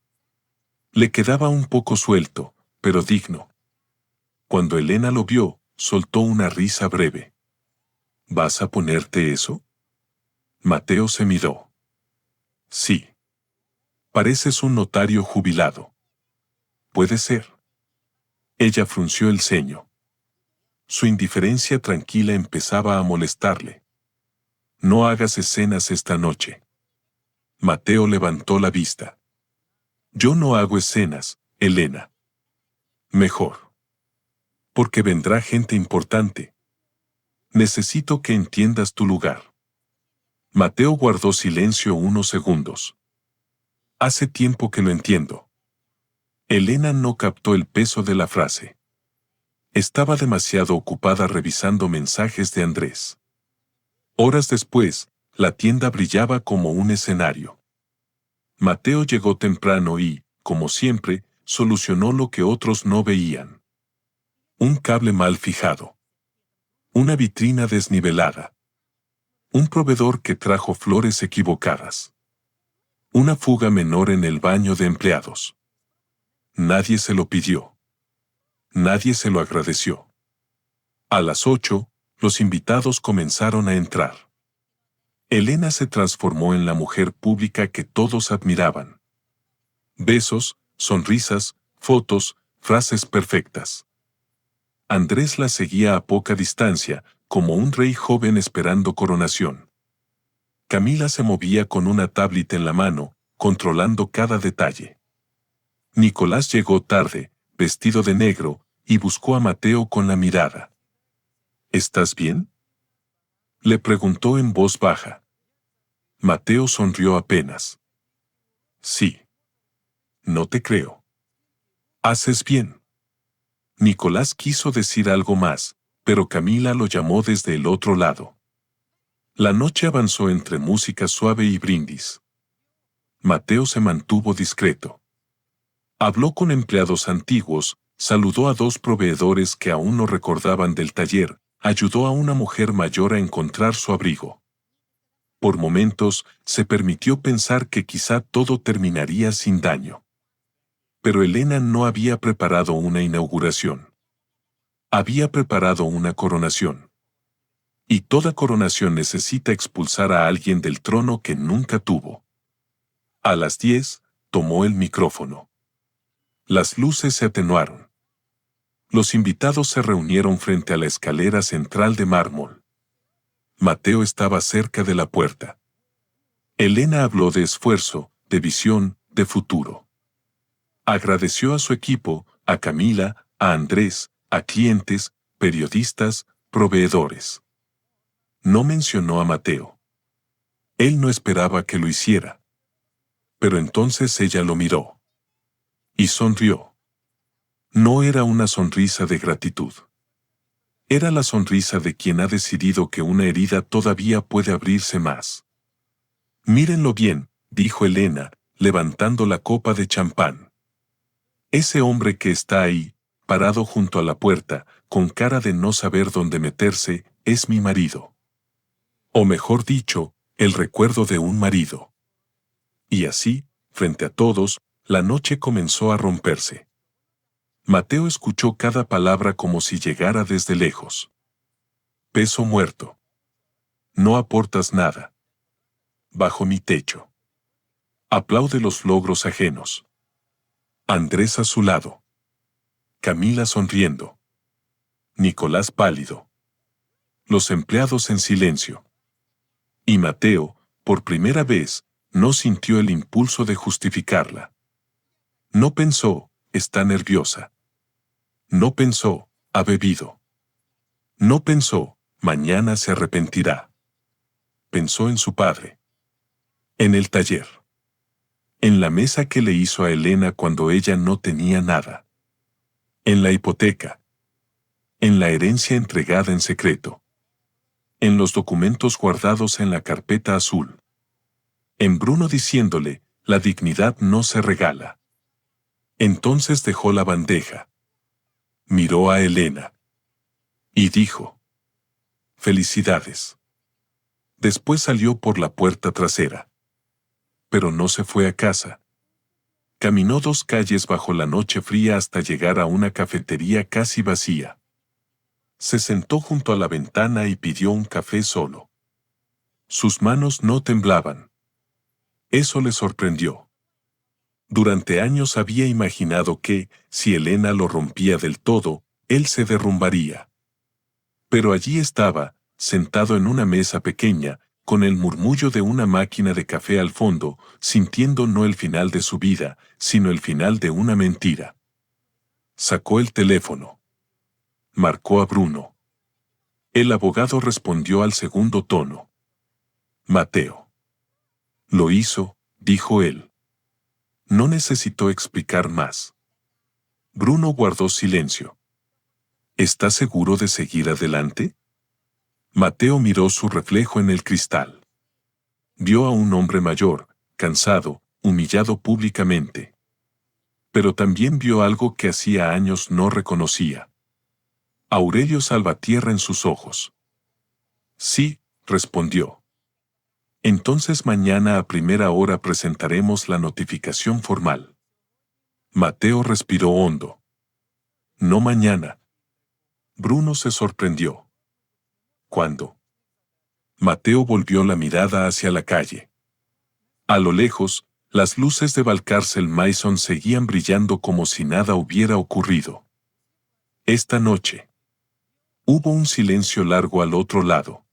A: Le quedaba un poco suelto, pero digno. Cuando Elena lo vio, soltó una risa breve. ¿Vas a ponerte eso? Mateo se miró. Sí. Pareces un notario jubilado. Puede ser. Ella frunció el ceño. Su indiferencia tranquila empezaba a molestarle. No hagas escenas esta noche. Mateo levantó la vista. Yo no hago escenas, Elena. Mejor. Porque vendrá gente importante. Necesito que entiendas tu lugar. Mateo guardó silencio unos segundos. Hace tiempo que lo entiendo. Elena no captó el peso de la frase. Estaba demasiado ocupada revisando mensajes de Andrés. Horas después, la tienda brillaba como un escenario. Mateo llegó temprano y, como siempre, solucionó lo que otros no veían. Un cable mal fijado. Una vitrina desnivelada. Un proveedor que trajo flores equivocadas. Una fuga menor en el baño de empleados. Nadie se lo pidió. Nadie se lo agradeció. A las 8, los invitados comenzaron a entrar. Elena se transformó en la mujer pública que todos admiraban. Besos, sonrisas, fotos, frases perfectas. Andrés la seguía a poca distancia, como un rey joven esperando coronación. Camila se movía con una tablet en la mano, controlando cada detalle. Nicolás llegó tarde, vestido de negro, y buscó a Mateo con la mirada. ¿Estás bien?, le preguntó en voz baja. Mateo sonrió apenas. Sí. No te creo. Haces bien. Nicolás quiso decir algo más, pero Camila lo llamó desde el otro lado. La noche avanzó entre música suave y brindis. Mateo se mantuvo discreto. Habló con empleados antiguos, saludó a 2 proveedores que aún no recordaban del taller, ayudó a una mujer mayor a encontrar su abrigo. Por momentos, se permitió pensar que quizá todo terminaría sin daño. Pero Elena no había preparado una inauguración. Había preparado una coronación. Y toda coronación necesita expulsar a alguien del trono que nunca tuvo. A las 10, tomó el micrófono. Las luces se atenuaron. Los invitados se reunieron frente a la escalera central de mármol. Mateo estaba cerca de la puerta. Elena habló de esfuerzo, de visión, de futuro. Agradeció a su equipo, a Camila, a Andrés, a clientes, periodistas, proveedores. No mencionó a Mateo. Él no esperaba que lo hiciera. Pero entonces ella lo miró. Y sonrió. No era una sonrisa de gratitud. Era la sonrisa de quien ha decidido que una herida todavía puede abrirse más. Mírenlo bien, dijo Elena, levantando la copa de champán. Ese hombre que está ahí, parado junto a la puerta, con cara de no saber dónde meterse, es mi marido. O mejor dicho, el recuerdo de un marido. Y así, frente a todos, la noche comenzó a romperse. Mateo escuchó cada palabra como si llegara desde lejos. Peso muerto. No aportas nada. Bajo mi techo. Aplaude los logros ajenos. Andrés a su lado. Camila sonriendo. Nicolás pálido. Los empleados en silencio. Y Mateo, por primera vez, no sintió el impulso de justificarla. No pensó, está nerviosa. No pensó, ha bebido. No pensó, mañana se arrepentirá. Pensó en su padre. En el taller. En la mesa que le hizo a Elena cuando ella no tenía nada. En la hipoteca. En la herencia entregada en secreto. En los documentos guardados en la carpeta azul. En Bruno diciéndole, la dignidad no se regala. Entonces dejó la bandeja. Miró a Elena. Y dijo: felicidades. Después salió por la puerta trasera. Pero no se fue a casa. Caminó 2 calles bajo la noche fría hasta llegar a una cafetería casi vacía. Se sentó junto a la ventana y pidió un café solo. Sus manos no temblaban. Eso le sorprendió. Durante años había imaginado que, si Elena lo rompía del todo, él se derrumbaría. Pero allí estaba, sentado en una mesa pequeña, con el murmullo de una máquina de café al fondo, sintiendo no el final de su vida, sino el final de una mentira. Sacó el teléfono. Marcó a Bruno. El abogado respondió al segundo tono. Mateo. Lo hizo, dijo él. No necesitó explicar más. Bruno guardó silencio. ¿Está seguro de seguir adelante? Mateo miró su reflejo en el cristal. Vio a un hombre mayor, cansado, humillado públicamente. Pero también vio algo que hacía años no reconocía. Aurelio Salvatierra en sus ojos. Sí, respondió. Entonces mañana a primera hora presentaremos la notificación formal. Mateo respiró hondo. No mañana. Bruno se sorprendió. ¿Cuándo? Mateo volvió la mirada hacia la calle. A lo lejos, las luces de Valcárcel Mason seguían brillando como si nada hubiera ocurrido. Esta noche. Hubo un silencio largo al otro lado.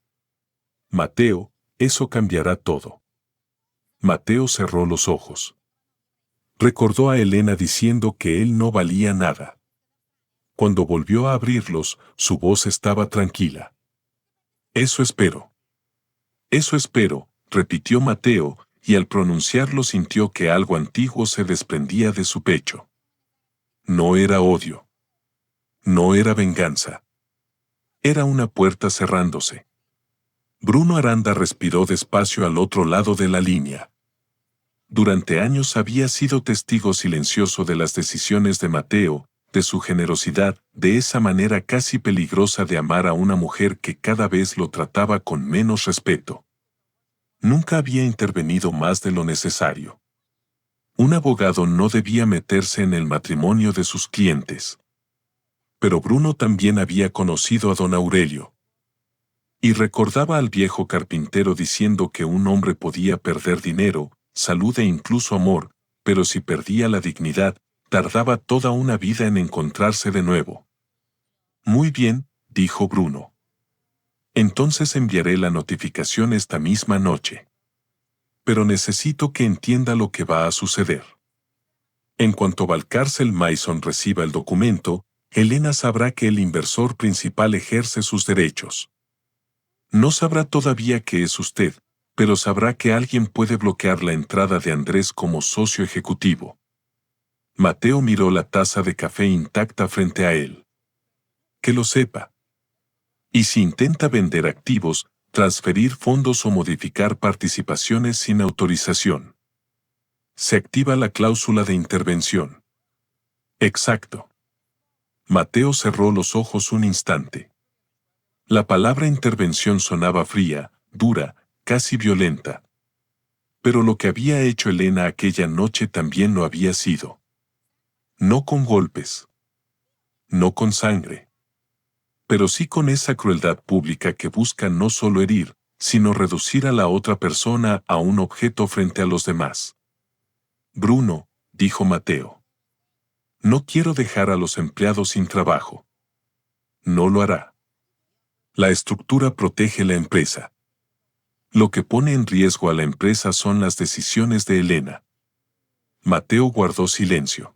A: Mateo, eso cambiará todo. Mateo cerró los ojos. Recordó a Elena diciendo que él no valía nada. Cuando volvió a abrirlos, su voz estaba tranquila. Eso espero. Eso espero, repitió Mateo, y al pronunciarlo sintió que algo antiguo se desprendía de su pecho. No era odio. No era venganza. Era una puerta cerrándose. Bruno Aranda respiró despacio al otro lado de la línea. Durante años había sido testigo silencioso de las decisiones de Mateo, de su generosidad, de esa manera casi peligrosa de amar a una mujer que cada vez lo trataba con menos respeto. Nunca había intervenido más de lo necesario. Un abogado no debía meterse en el matrimonio de sus clientes. Pero Bruno también había conocido a don Aurelio. Y recordaba al viejo carpintero diciendo que un hombre podía perder dinero, salud e incluso amor, pero si perdía la dignidad, tardaba toda una vida en encontrarse de nuevo. Muy bien, dijo Bruno. Entonces enviaré la notificación esta misma noche. Pero necesito que entienda lo que va a suceder. En cuanto Valcárcel Mason reciba el documento, Elena sabrá que el inversor principal ejerce sus derechos. No sabrá todavía que es usted, pero sabrá que alguien puede bloquear la entrada de Andrés como socio ejecutivo. Mateo miró la taza de café intacta frente a él. Que lo sepa. Y si intenta vender activos, transferir fondos o modificar participaciones sin autorización. Se activa la cláusula de intervención. Exacto. Mateo cerró los ojos un instante. La palabra intervención sonaba fría, dura, casi violenta. Pero lo que había hecho Elena aquella noche también lo había sido. No con golpes. No con sangre. Pero sí con esa crueldad pública que busca no solo herir, sino reducir a la otra persona a un objeto frente a los demás. Bruno, dijo Mateo. No quiero dejar a los empleados sin trabajo. No lo hará. La estructura protege la empresa. Lo que pone en riesgo a la empresa son las decisiones de Elena. Mateo guardó silencio.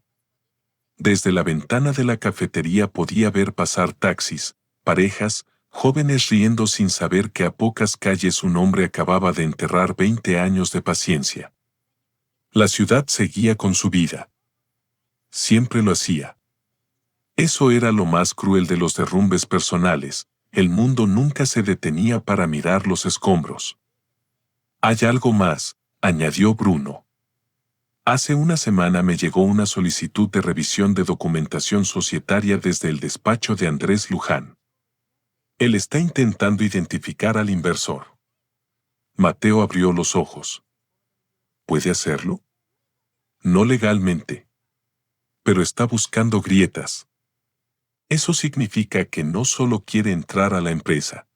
A: Desde la ventana de la cafetería podía ver pasar taxis, parejas, jóvenes riendo sin saber que a pocas calles un hombre acababa de enterrar 20 años de paciencia. La ciudad seguía con su vida. Siempre lo hacía. Eso era lo más cruel de los derrumbes personales, el mundo nunca se detenía para mirar los escombros. Hay algo más, añadió Bruno. Hace una semana me llegó una solicitud de revisión de documentación societaria desde el despacho de Andrés Luján. Él está intentando identificar al inversor. Mateo abrió los ojos. ¿Puede hacerlo? No legalmente. Pero está buscando grietas. Eso significa que no solo quiere entrar a la empresa.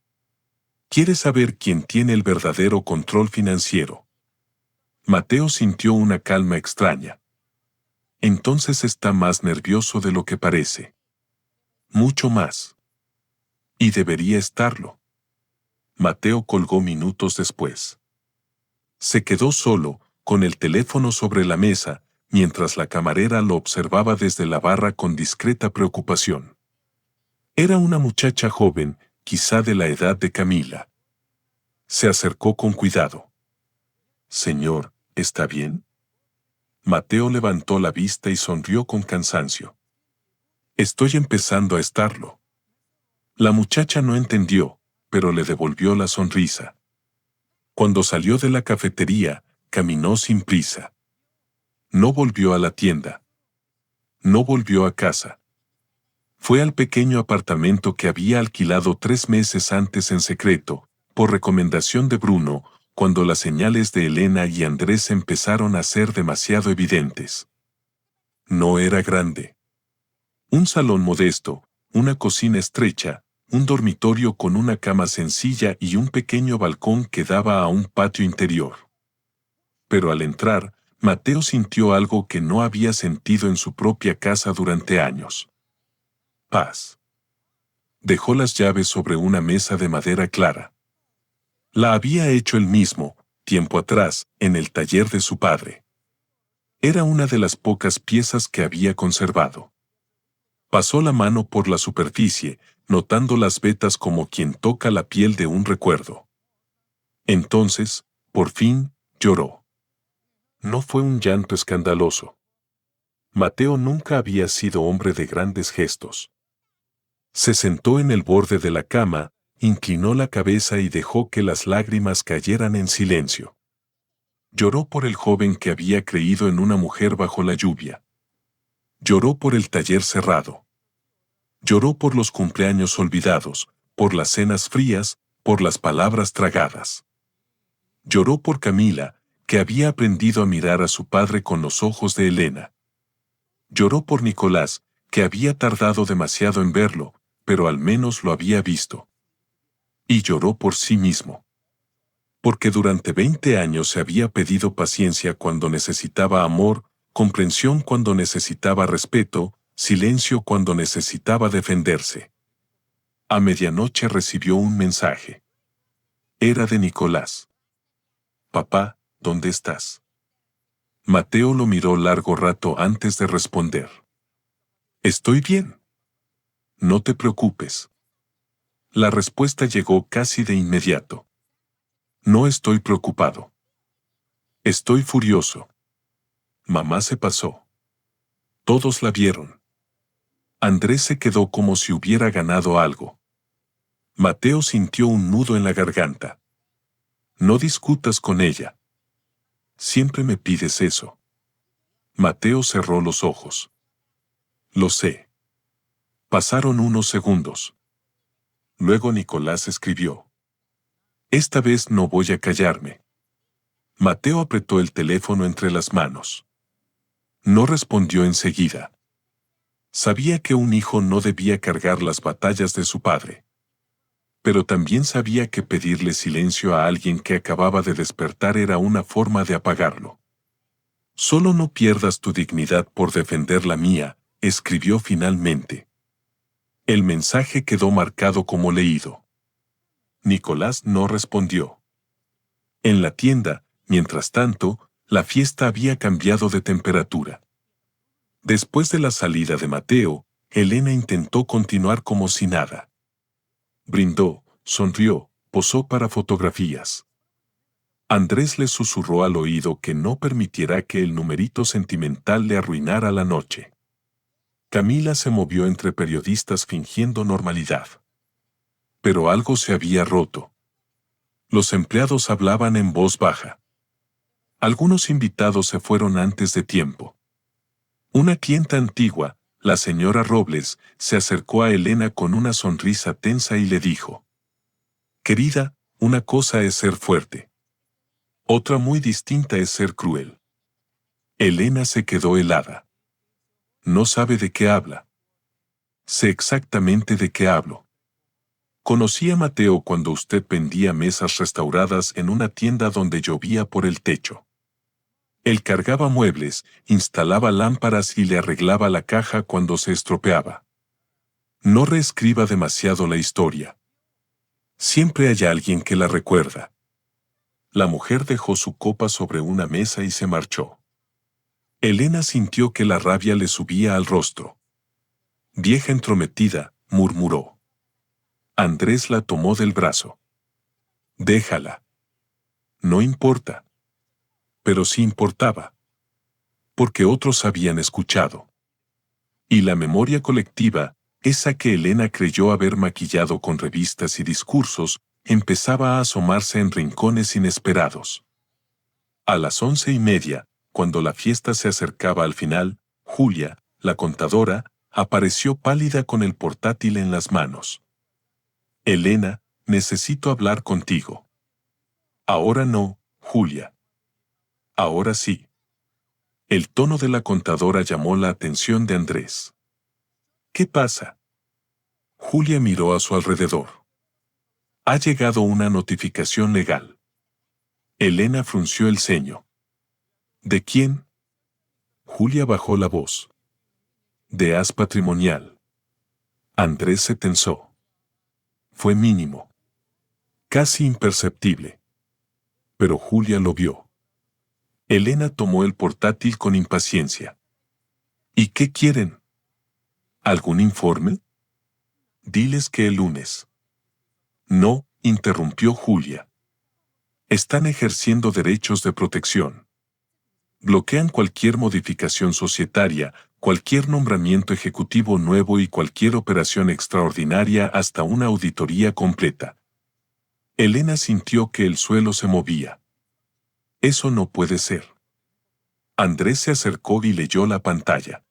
A: Quiere saber quién tiene el verdadero control financiero. Mateo sintió una calma extraña. Entonces está más nervioso de lo que parece. Mucho más. Y debería estarlo. Mateo colgó minutos después. Se quedó solo, con el teléfono sobre la mesa, mientras la camarera lo observaba desde la barra con discreta preocupación. Era una muchacha joven, quizá de la edad de Camila. Se acercó con cuidado. Señor, ¿está bien? Mateo levantó la vista y sonrió con cansancio. Estoy empezando a estarlo. La muchacha no entendió, pero le devolvió la sonrisa. Cuando salió de la cafetería, caminó sin prisa. No volvió a la tienda. No volvió a casa. Fue al pequeño apartamento que había alquilado 3 meses antes en secreto, por recomendación de Bruno, cuando las señales de Elena y Andrés empezaron a ser demasiado evidentes. No era grande. Un salón modesto, una cocina estrecha, un dormitorio con una cama sencilla y un pequeño balcón que daba a un patio interior. Pero al entrar, Mateo sintió algo que no había sentido en su propia casa durante años. Paz. Dejó las llaves sobre una mesa de madera clara. La había hecho él mismo, tiempo atrás, en el taller de su padre. Era una de las pocas piezas que había conservado. Pasó la mano por la superficie, notando las vetas como quien toca la piel de un recuerdo. Entonces, por fin, lloró. No fue un llanto escandaloso. Mateo nunca había sido hombre de grandes gestos. Se sentó en el borde de la cama, inclinó la cabeza y dejó que las lágrimas cayeran en silencio. Lloró por el joven que había creído en una mujer bajo la lluvia. Lloró por el taller cerrado. Lloró por los cumpleaños olvidados, por las cenas frías, por las palabras tragadas. Lloró por Camila, que había aprendido a mirar a su padre con los ojos de Elena. Lloró por Nicolás, que había tardado demasiado en verlo, pero al menos lo había visto. Y lloró por sí mismo. Porque durante 20 años se había pedido paciencia cuando necesitaba amor, comprensión cuando necesitaba respeto, silencio cuando necesitaba defenderse. A medianoche recibió un mensaje. Era de Nicolás. Papá, ¿dónde estás? Mateo lo miró largo rato antes de responder. Estoy bien. No te preocupes. La respuesta llegó casi de inmediato. No estoy preocupado. Estoy furioso. Mamá se pasó. Todos la vieron. Andrés se quedó como si hubiera ganado algo. Mateo sintió un nudo en la garganta. No discutas con ella. Siempre me pides eso. Mateo cerró los ojos. Lo sé. Pasaron unos segundos. Luego Nicolás escribió. Esta vez no voy a callarme. Mateo apretó el teléfono entre las manos. No respondió enseguida. Sabía que un hijo no debía cargar las batallas de su padre. Pero también sabía que pedirle silencio a alguien que acababa de despertar era una forma de apagarlo. Solo no pierdas tu dignidad por defender la mía, escribió finalmente. El mensaje quedó marcado como leído. Nicolás no respondió. En la tienda, mientras tanto, la fiesta había cambiado de temperatura. Después de la salida de Mateo, Elena intentó continuar como si nada. Brindó, sonrió, posó para fotografías. Andrés le susurró al oído que no permitiera que el numerito sentimental le arruinara la noche. Camila se movió entre periodistas fingiendo normalidad. Pero algo se había roto. Los empleados hablaban en voz baja. Algunos invitados se fueron antes de tiempo. Una clienta antigua, la señora Robles, se acercó a Elena con una sonrisa tensa y le dijo: Querida, una cosa es ser fuerte. Otra muy distinta es ser cruel. Elena se quedó helada. No sabe de qué habla. Sé exactamente de qué hablo. Conocí a Mateo cuando usted vendía mesas restauradas en una tienda donde llovía por el techo. Él cargaba muebles, instalaba lámparas y le arreglaba la caja cuando se estropeaba. No reescriba demasiado la historia. Siempre hay alguien que la recuerda. La mujer dejó su copa sobre una mesa y se marchó. Elena sintió que la rabia le subía al rostro. Vieja entrometida, murmuró. Andrés la tomó del brazo. Déjala. No importa. Pero sí importaba. Porque otros habían escuchado. Y la memoria colectiva, esa que Elena creyó haber maquillado con revistas y discursos, empezaba a asomarse en rincones inesperados. A las 11:30, cuando la fiesta se acercaba al final, Julia, la contadora, apareció pálida con el portátil en las manos. Elena, necesito hablar contigo. Ahora no, Julia. Ahora sí. El tono de la contadora llamó la atención de Andrés. ¿Qué pasa? Julia miró a su alrededor. Ha llegado una notificación legal. Elena frunció el ceño. ¿De quién? Julia bajó la voz. De As Patrimonial. Andrés se tensó. Fue mínimo. Casi imperceptible. Pero Julia lo vio. Elena tomó el portátil con impaciencia. ¿Y qué quieren? ¿Algún informe? Diles que el lunes. No, interrumpió Julia. Están ejerciendo derechos de protección. Bloquean cualquier modificación societaria, cualquier nombramiento ejecutivo nuevo y cualquier operación extraordinaria hasta una auditoría completa. Elena sintió que el suelo se movía. Eso no puede ser. Andrés se acercó y leyó la pantalla.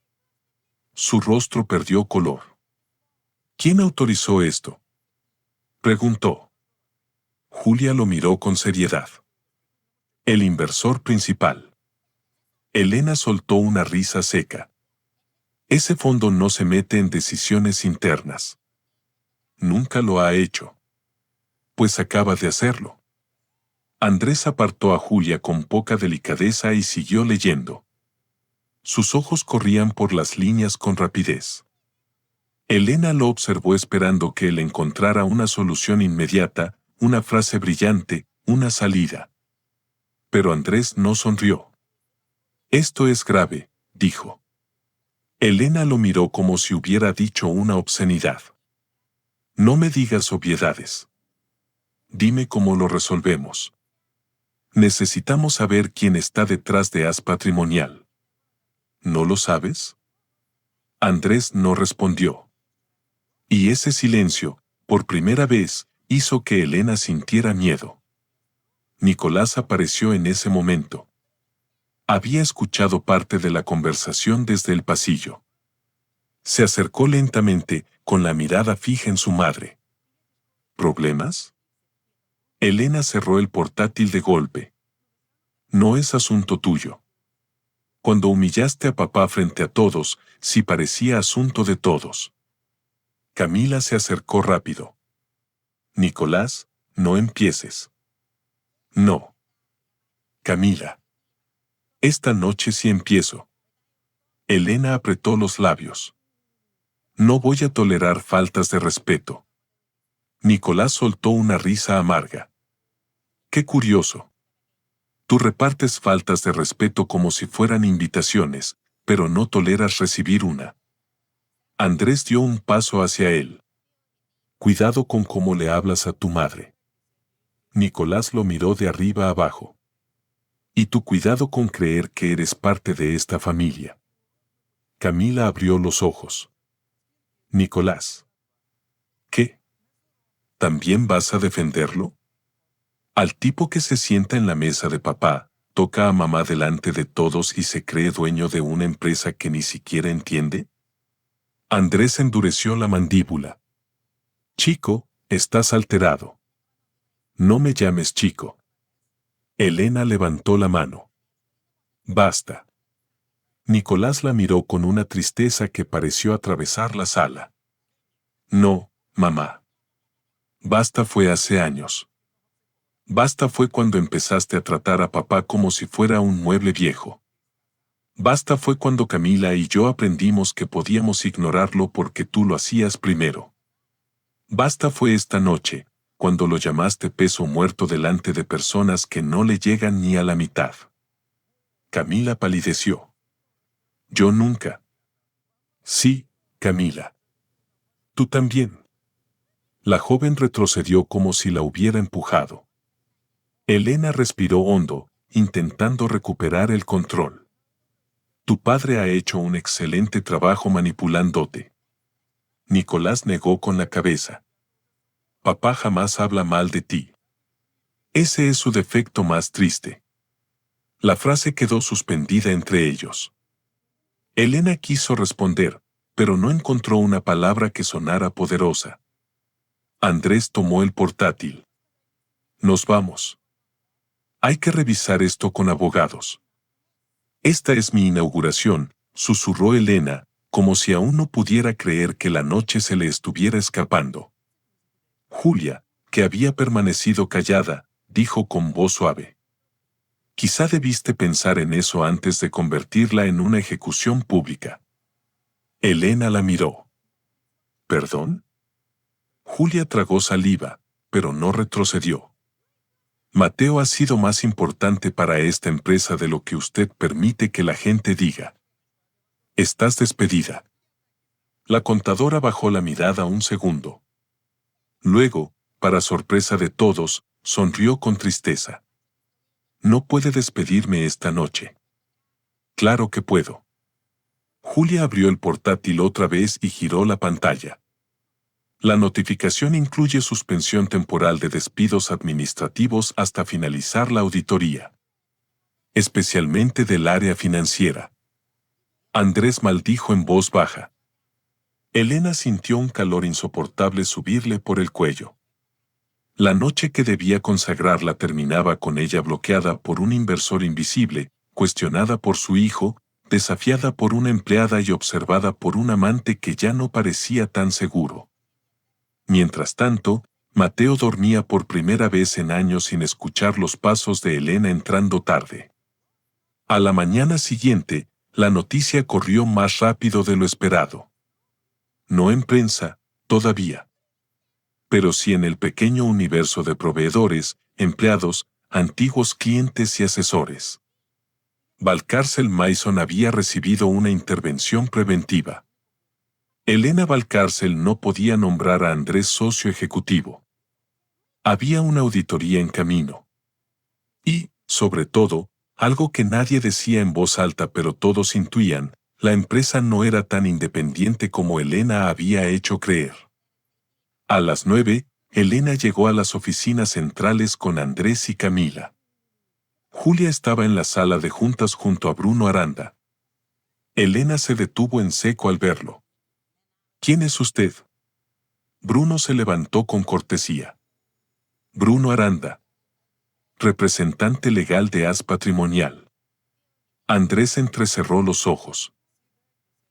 A: Su rostro perdió color. ¿Quién autorizó esto? Preguntó. Julia lo miró con seriedad. El inversor principal. Elena soltó una risa seca. Ese fondo no se mete en decisiones internas. Nunca lo ha hecho. Pues acaba de hacerlo. Andrés apartó a Julia con poca delicadeza y siguió leyendo. Sus ojos corrían por las líneas con rapidez. Elena lo observó esperando que él encontrara una solución inmediata, una frase brillante, una salida. Pero Andrés no sonrió. Esto es grave, dijo. Elena lo miró como si hubiera dicho una obscenidad. No me digas obviedades. Dime cómo lo resolvemos. Necesitamos saber quién está detrás de As Patrimonial. ¿No lo sabes? Andrés no respondió. Y ese silencio, por primera vez, hizo que Elena sintiera miedo. Nicolás apareció en ese momento. Había escuchado parte de la conversación desde el pasillo. Se acercó lentamente, con la mirada fija en su madre. ¿Problemas? Elena cerró el portátil de golpe. No es asunto tuyo. Cuando humillaste a papá frente a todos, sí parecía asunto de todos. Camila se acercó rápido. Nicolás, no empieces. No. Camila. Esta noche sí empiezo. Elena apretó los labios. No voy a tolerar faltas de respeto. Nicolás soltó una risa amarga. Qué curioso. Tú repartes faltas de respeto como si fueran invitaciones, pero no toleras recibir una. Andrés dio un paso hacia él. Cuidado con cómo le hablas a tu madre. Nicolás lo miró de arriba abajo. Y tu cuidado con creer que eres parte de esta familia. Camila abrió los ojos. Nicolás. ¿Qué? ¿También vas a defenderlo? Al tipo que se sienta en la mesa de papá, toca a mamá delante de todos y se cree dueño de una empresa que ni siquiera entiende. Andrés endureció la mandíbula. Chico, estás alterado. No me llames chico. Elena levantó la mano. Basta. Nicolás la miró con una tristeza que pareció atravesar la sala. No, mamá. Basta fue hace años. Basta fue cuando empezaste a tratar a papá como si fuera un mueble viejo. Basta fue cuando Camila y yo aprendimos que podíamos ignorarlo porque tú lo hacías primero. Basta fue esta noche, cuando lo llamaste peso muerto delante de personas que no le llegan ni a la mitad. Camila palideció. Yo nunca. Sí, Camila. Tú también. La joven retrocedió como si la hubiera empujado. Elena respiró hondo, intentando recuperar el control. Tu padre ha hecho un excelente trabajo manipulándote. Nicolás negó con la cabeza. Papá jamás habla mal de ti. Ese es su defecto más triste. La frase quedó suspendida entre ellos. Elena quiso responder, pero no encontró una palabra que sonara poderosa. Andrés tomó el portátil. Nos vamos. Hay que revisar esto con abogados. Esta es mi inauguración, susurró Elena, como si aún no pudiera creer que la noche se le estuviera escapando. Julia, que había permanecido callada, dijo con voz suave. Quizá debiste pensar en eso antes de convertirla en una ejecución pública. Elena la miró. ¿Perdón? Julia tragó saliva, pero no retrocedió. Mateo ha sido más importante para esta empresa de lo que usted permite que la gente diga. Estás despedida. La contadora bajó la mirada un segundo. Luego, para sorpresa de todos, sonrió con tristeza. No puede despedirme esta noche. Claro que puedo. Julia abrió el portátil otra vez y giró la pantalla. La notificación incluye suspensión temporal de despidos administrativos hasta finalizar la auditoría. Especialmente del área financiera. Andrés maldijo en voz baja. Elena sintió un calor insoportable subirle por el cuello. La noche que debía consagrarla terminaba con ella bloqueada por un inversor invisible, cuestionada por su hijo, desafiada por una empleada y observada por un amante que ya no parecía tan seguro. Mientras tanto, Mateo dormía por primera vez en años sin escuchar los pasos de Elena entrando tarde. A la mañana siguiente, la noticia corrió más rápido de lo esperado. No en prensa, todavía. Pero sí en el pequeño universo de proveedores, empleados, antiguos clientes y asesores. Valcárcel Mason había recibido una intervención preventiva. Elena Valcárcel no podía nombrar a Andrés socio ejecutivo. Había una auditoría en camino. Y, sobre todo, algo que nadie decía en voz alta pero todos intuían, la empresa no era tan independiente como Elena había hecho creer. A las 9, Elena llegó a las oficinas centrales con Andrés y Camila. Julia estaba en la sala de juntas junto a Bruno Aranda. Elena se detuvo en seco al verlo. ¿Quién es usted? Bruno se levantó con cortesía. Bruno Aranda. Representante legal de AS Patrimonial. Andrés entrecerró los ojos.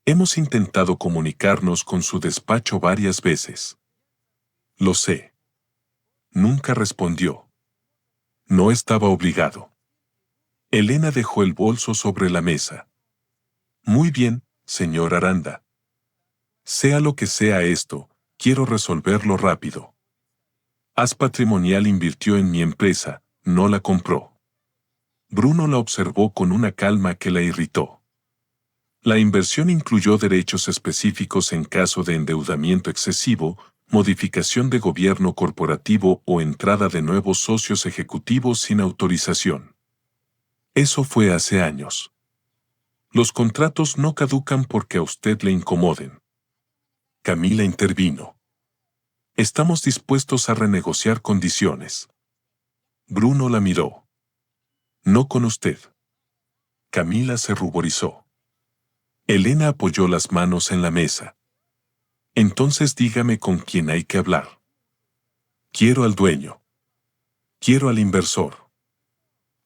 A: Hemos intentado comunicarnos con su despacho varias veces. Lo sé. Nunca respondió. No estaba obligado. Elena dejó el bolso sobre la mesa. Muy bien, señor Aranda. Sea lo que sea esto, quiero resolverlo rápido. AS Patrimonial invirtió en mi empresa, no la compró. Bruno la observó con una calma que la irritó. La inversión incluyó derechos específicos en caso de endeudamiento excesivo, modificación de gobierno corporativo o entrada de nuevos socios ejecutivos sin autorización. Eso fue hace años. Los contratos no caducan porque a usted le incomoden. Camila intervino. Estamos dispuestos a renegociar condiciones. Bruno la miró. No con usted. Camila se ruborizó. Elena apoyó las manos en la mesa. Entonces dígame con quién hay que hablar. Quiero al dueño. Quiero al inversor.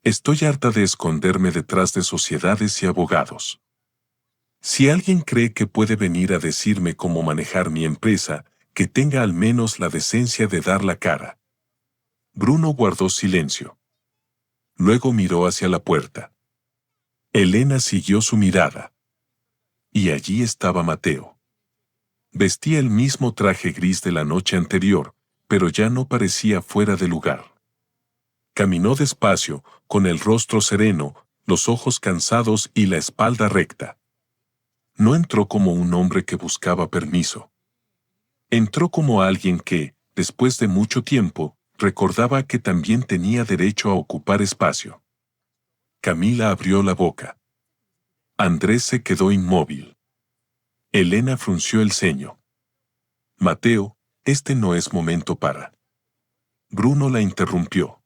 A: Estoy harta de esconderme detrás de sociedades y abogados. Si alguien cree que puede venir a decirme cómo manejar mi empresa, que tenga al menos la decencia de dar la cara. Bruno guardó silencio. Luego miró hacia la puerta. Elena siguió su mirada. Y allí estaba Mateo. Vestía el mismo traje gris de la noche anterior, pero ya no parecía fuera de lugar. Caminó despacio, con el rostro sereno, los ojos cansados y la espalda recta. No entró como un hombre que buscaba permiso. Entró como alguien que, después de mucho tiempo, recordaba que también tenía derecho a ocupar espacio. Camila abrió la boca. Andrés se quedó inmóvil. Elena frunció el ceño. Mateo, este no es momento para. Bruno la interrumpió.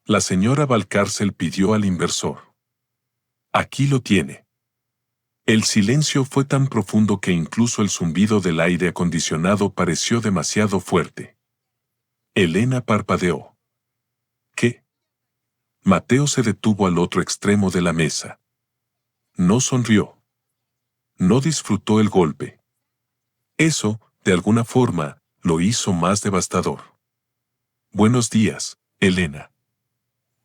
A: La señora Valcárcel pidió al inversor. Aquí lo tiene. El silencio fue tan profundo que incluso el zumbido del aire acondicionado pareció demasiado fuerte. Elena parpadeó. ¿Qué? Mateo se detuvo al otro extremo de la mesa. No sonrió. No disfrutó el golpe. Eso, de alguna forma, lo hizo más devastador. Buenos días, Elena.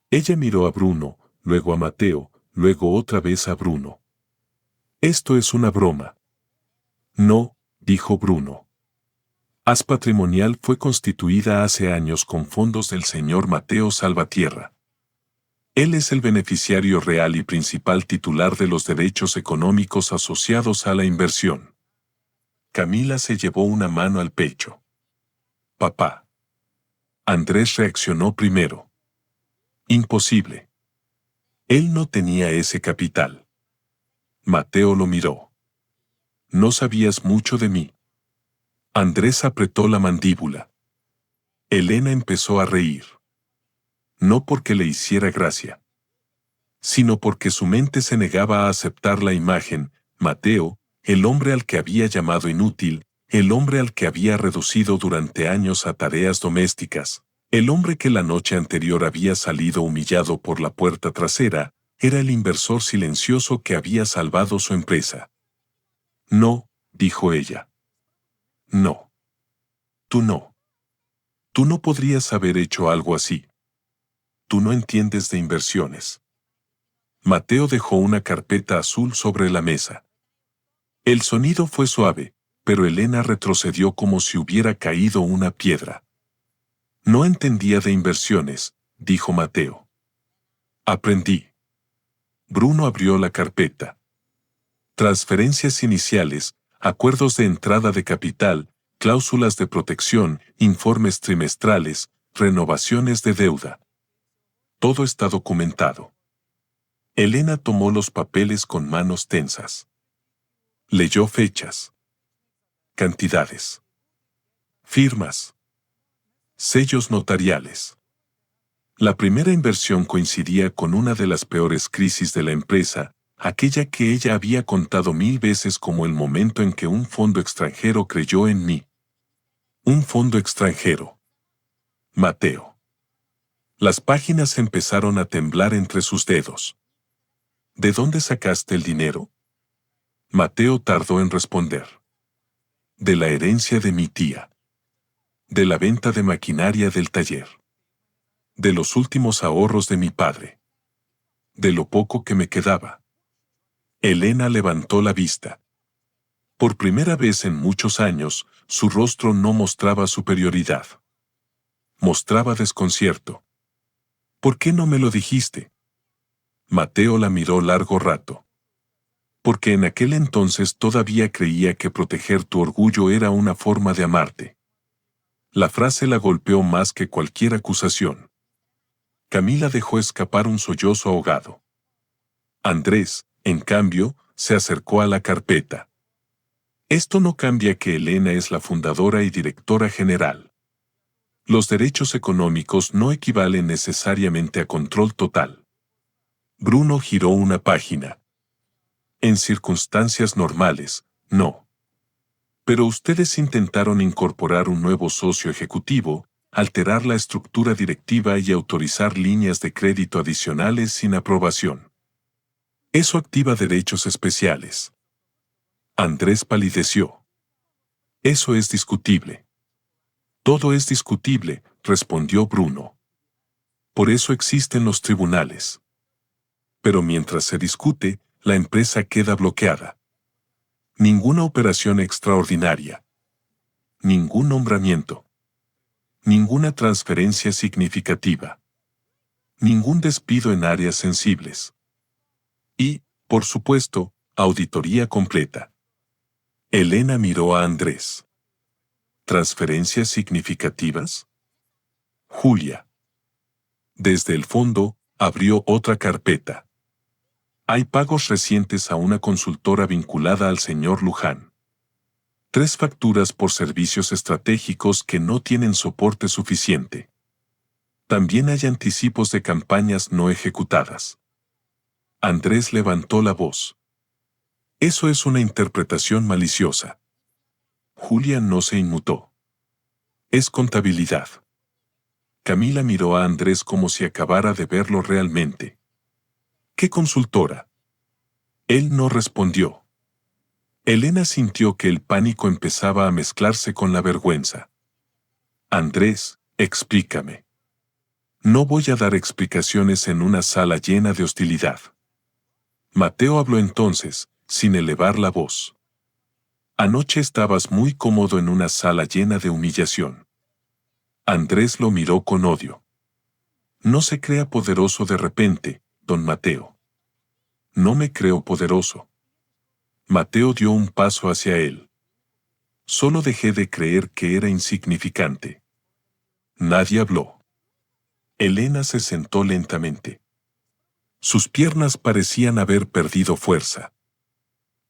A: Ella miró a Bruno, luego a Mateo, luego otra vez a Bruno. Esto es una broma. No, dijo Bruno. AS Patrimonial fue constituida hace años con fondos del señor Mateo Salvatierra. Él es el beneficiario real y principal titular de los derechos económicos asociados a la inversión. Camila se llevó una mano al pecho. Papá. Andrés reaccionó primero. Imposible. Él no tenía ese capital. Mateo lo miró. No sabías mucho de mí. Andrés apretó la mandíbula. Elena empezó a reír. No porque le hiciera gracia, sino porque su mente se negaba a aceptar la imagen, Mateo, el hombre al que había llamado inútil, el hombre al que había reducido durante años a tareas domésticas, el hombre que la noche anterior había salido humillado por la puerta trasera, era el inversor silencioso que había salvado su empresa. No, dijo ella. No. Tú no. Tú no podrías haber hecho algo así. Tú no entiendes de inversiones. Mateo dejó una carpeta azul sobre la mesa. El sonido fue suave, pero Elena retrocedió como si hubiera caído una piedra. No entendía de inversiones, dijo Mateo. Aprendí. Bruno abrió la carpeta. Transferencias iniciales, acuerdos de entrada de capital, cláusulas de protección, informes trimestrales, renovaciones de deuda. Todo está documentado. Elena tomó los papeles con manos tensas. Leyó fechas, cantidades, firmas, sellos notariales. La primera inversión coincidía con una de las peores crisis de la empresa, aquella que ella había contado 1000 veces como el momento en que un fondo extranjero creyó en mí. Un fondo extranjero. Mateo. Las páginas empezaron a temblar entre sus dedos. ¿De dónde sacaste el dinero? Mateo tardó en responder. De la herencia de mi tía. De la venta de maquinaria del taller. De los últimos ahorros de mi padre. De lo poco que me quedaba. Elena levantó la vista. Por primera vez en muchos años, su rostro no mostraba superioridad. Mostraba desconcierto. ¿Por qué no me lo dijiste? Mateo la miró largo rato. Porque en aquel entonces todavía creía que proteger tu orgullo era una forma de amarte. La frase la golpeó más que cualquier acusación. Camila dejó escapar un sollozo ahogado. Andrés, en cambio, se acercó a la carpeta. Esto no cambia que Elena es la fundadora y directora general. Los derechos económicos no equivalen necesariamente a control total. Bruno giró una página. En circunstancias normales, no. Pero ustedes intentaron incorporar un nuevo socio ejecutivo, alterar la estructura directiva y autorizar líneas de crédito adicionales sin aprobación. Eso activa derechos especiales. Andrés palideció. Eso es discutible. Todo es discutible, respondió Bruno. Por eso existen los tribunales. Pero mientras se discute, la empresa queda bloqueada. Ninguna operación extraordinaria. Ningún nombramiento. Ninguna transferencia significativa. Ningún despido en áreas sensibles. Y, por supuesto, auditoría completa. Elena miró a Andrés. ¿Transferencias significativas? Julia. Desde el fondo, abrió otra carpeta. Hay pagos recientes a una consultora vinculada al señor Luján. 3 facturas por servicios estratégicos que no tienen soporte suficiente. También hay anticipos de campañas no ejecutadas. Andrés levantó la voz. Eso es una interpretación maliciosa. Julia no se inmutó. Es contabilidad. Camila miró a Andrés como si acabara de verlo realmente. ¿Qué consultora? Él no respondió. Elena sintió que el pánico empezaba a mezclarse con la vergüenza. Andrés, explícame. No voy a dar explicaciones en una sala llena de hostilidad. Mateo habló entonces, sin elevar la voz. Anoche estabas muy cómodo en una sala llena de humillación. Andrés lo miró con odio. No se crea poderoso de repente, don Mateo. No me creo poderoso. Mateo dio un paso hacia él. Solo dejé de creer que era insignificante. Nadie habló. Elena se sentó lentamente. Sus piernas parecían haber perdido fuerza.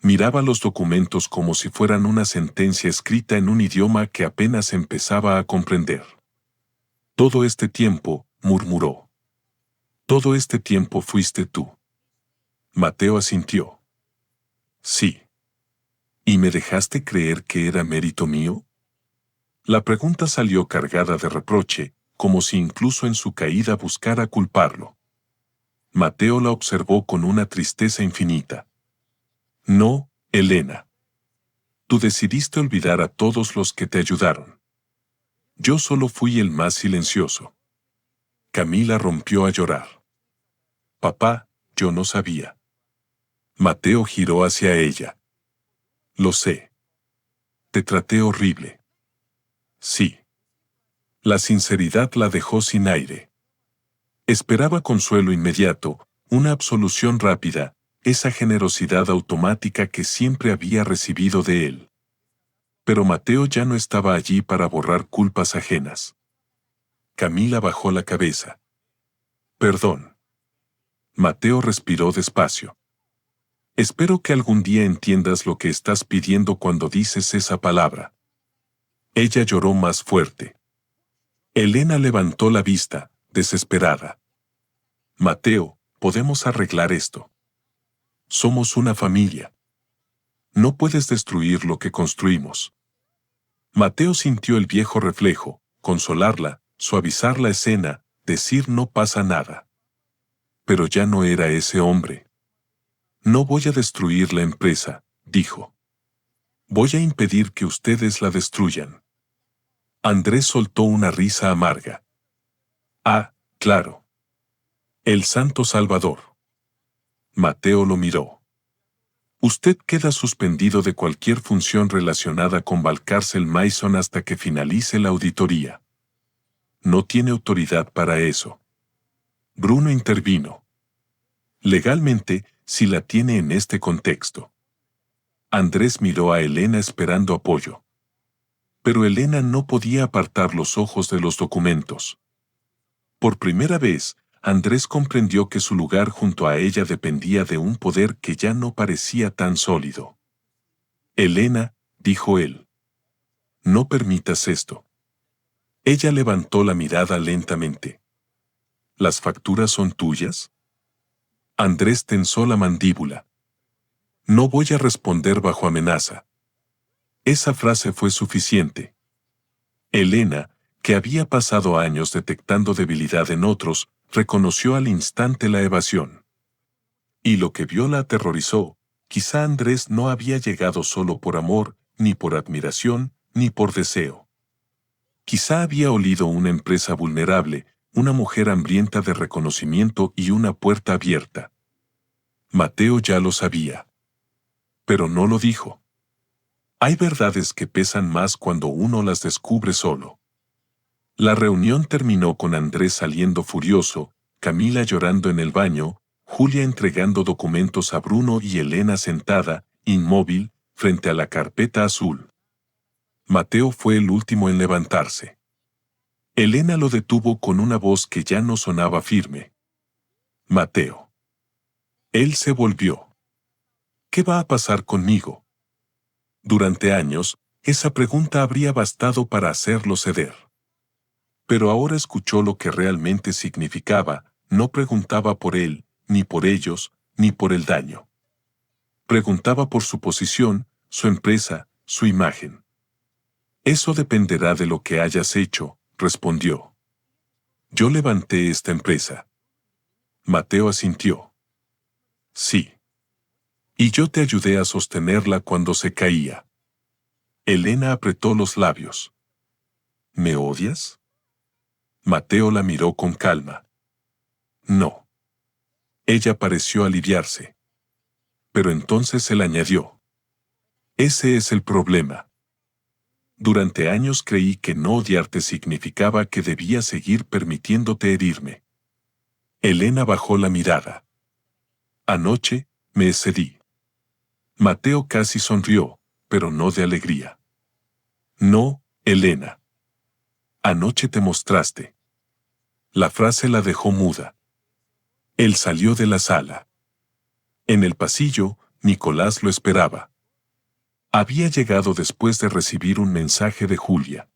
A: Miraba los documentos como si fueran una sentencia escrita en un idioma que apenas empezaba a comprender. Todo este tiempo, murmuró. Todo este tiempo fuiste tú. Mateo asintió. Sí. ¿Y me dejaste creer que era mérito mío? La pregunta salió cargada de reproche, como si incluso en su caída buscara culparlo. Mateo la observó con una tristeza infinita. No, Elena. Tú decidiste olvidar a todos los que te ayudaron. Yo solo fui el más silencioso. Camila rompió a llorar. Papá, yo no sabía. Mateo giró hacia ella. Lo sé. Te traté horrible. Sí. La sinceridad la dejó sin aire. Esperaba consuelo inmediato, una absolución rápida, esa generosidad automática que siempre había recibido de él. Pero Mateo ya no estaba allí para borrar culpas ajenas. Camila bajó la cabeza. Perdón. Mateo respiró despacio. Espero que algún día entiendas lo que estás pidiendo cuando dices esa palabra. Ella lloró más fuerte. Elena levantó la vista, desesperada. Mateo, podemos arreglar esto. Somos una familia. No puedes destruir lo que construimos. Mateo sintió el viejo reflejo, consolarla, suavizar la escena, decir no pasa nada. Pero ya no era ese hombre. No voy a destruir la empresa, dijo. Voy a impedir que ustedes la destruyan. Andrés soltó una risa amarga. Ah, claro. El Santo Salvador. Mateo lo miró. Usted queda suspendido de cualquier función relacionada con Valcárcel Mason hasta que finalice la auditoría. No tiene autoridad para eso. Bruno intervino. Legalmente, sí la tiene en este contexto. Andrés miró a Elena esperando apoyo. Pero Elena no podía apartar los ojos de los documentos. Por primera vez, Andrés comprendió que su lugar junto a ella dependía de un poder que ya no parecía tan sólido. Elena, dijo él. No permitas esto. Ella levantó la mirada lentamente. ¿Las facturas son tuyas? Andrés tensó la mandíbula. No voy a responder bajo amenaza. Esa frase fue suficiente. Elena, que había pasado años detectando debilidad en otros, reconoció al instante la evasión. Y lo que vio la aterrorizó. Quizá Andrés no había llegado solo por amor, ni por admiración, ni por deseo. Quizá había olido una empresa vulnerable, una mujer hambrienta de reconocimiento y una puerta abierta. Mateo ya lo sabía. Pero no lo dijo. Hay verdades que pesan más cuando uno las descubre solo. La reunión terminó con Andrés saliendo furioso, Camila llorando en el baño, Julia entregando documentos a Bruno y Elena sentada, inmóvil, frente a la carpeta azul. Mateo fue el último en levantarse. Elena lo detuvo con una voz que ya no sonaba firme. Mateo. Él se volvió. ¿Qué va a pasar conmigo? Durante años, esa pregunta habría bastado para hacerlo ceder. Pero ahora escuchó lo que realmente significaba, no preguntaba por él, ni por ellos, ni por el daño. Preguntaba por su posición, su empresa, su imagen. Eso dependerá de lo que hayas hecho, respondió. Yo levanté esta empresa. Mateo asintió. Sí. Y yo te ayudé a sostenerla cuando se caía. Elena apretó los labios. ¿Me odias? Mateo la miró con calma. No. Ella pareció aliviarse. Pero entonces él añadió. Ese es el problema. Durante años creí que no odiarte significaba que debía seguir permitiéndote herirme. Elena bajó la mirada. Anoche, me excedí. Mateo casi sonrió, pero no de alegría. No, Elena. Anoche te mostraste. La frase la dejó muda. Él salió de la sala. En el pasillo, Nicolás lo esperaba. Había llegado después de recibir un mensaje de Julia.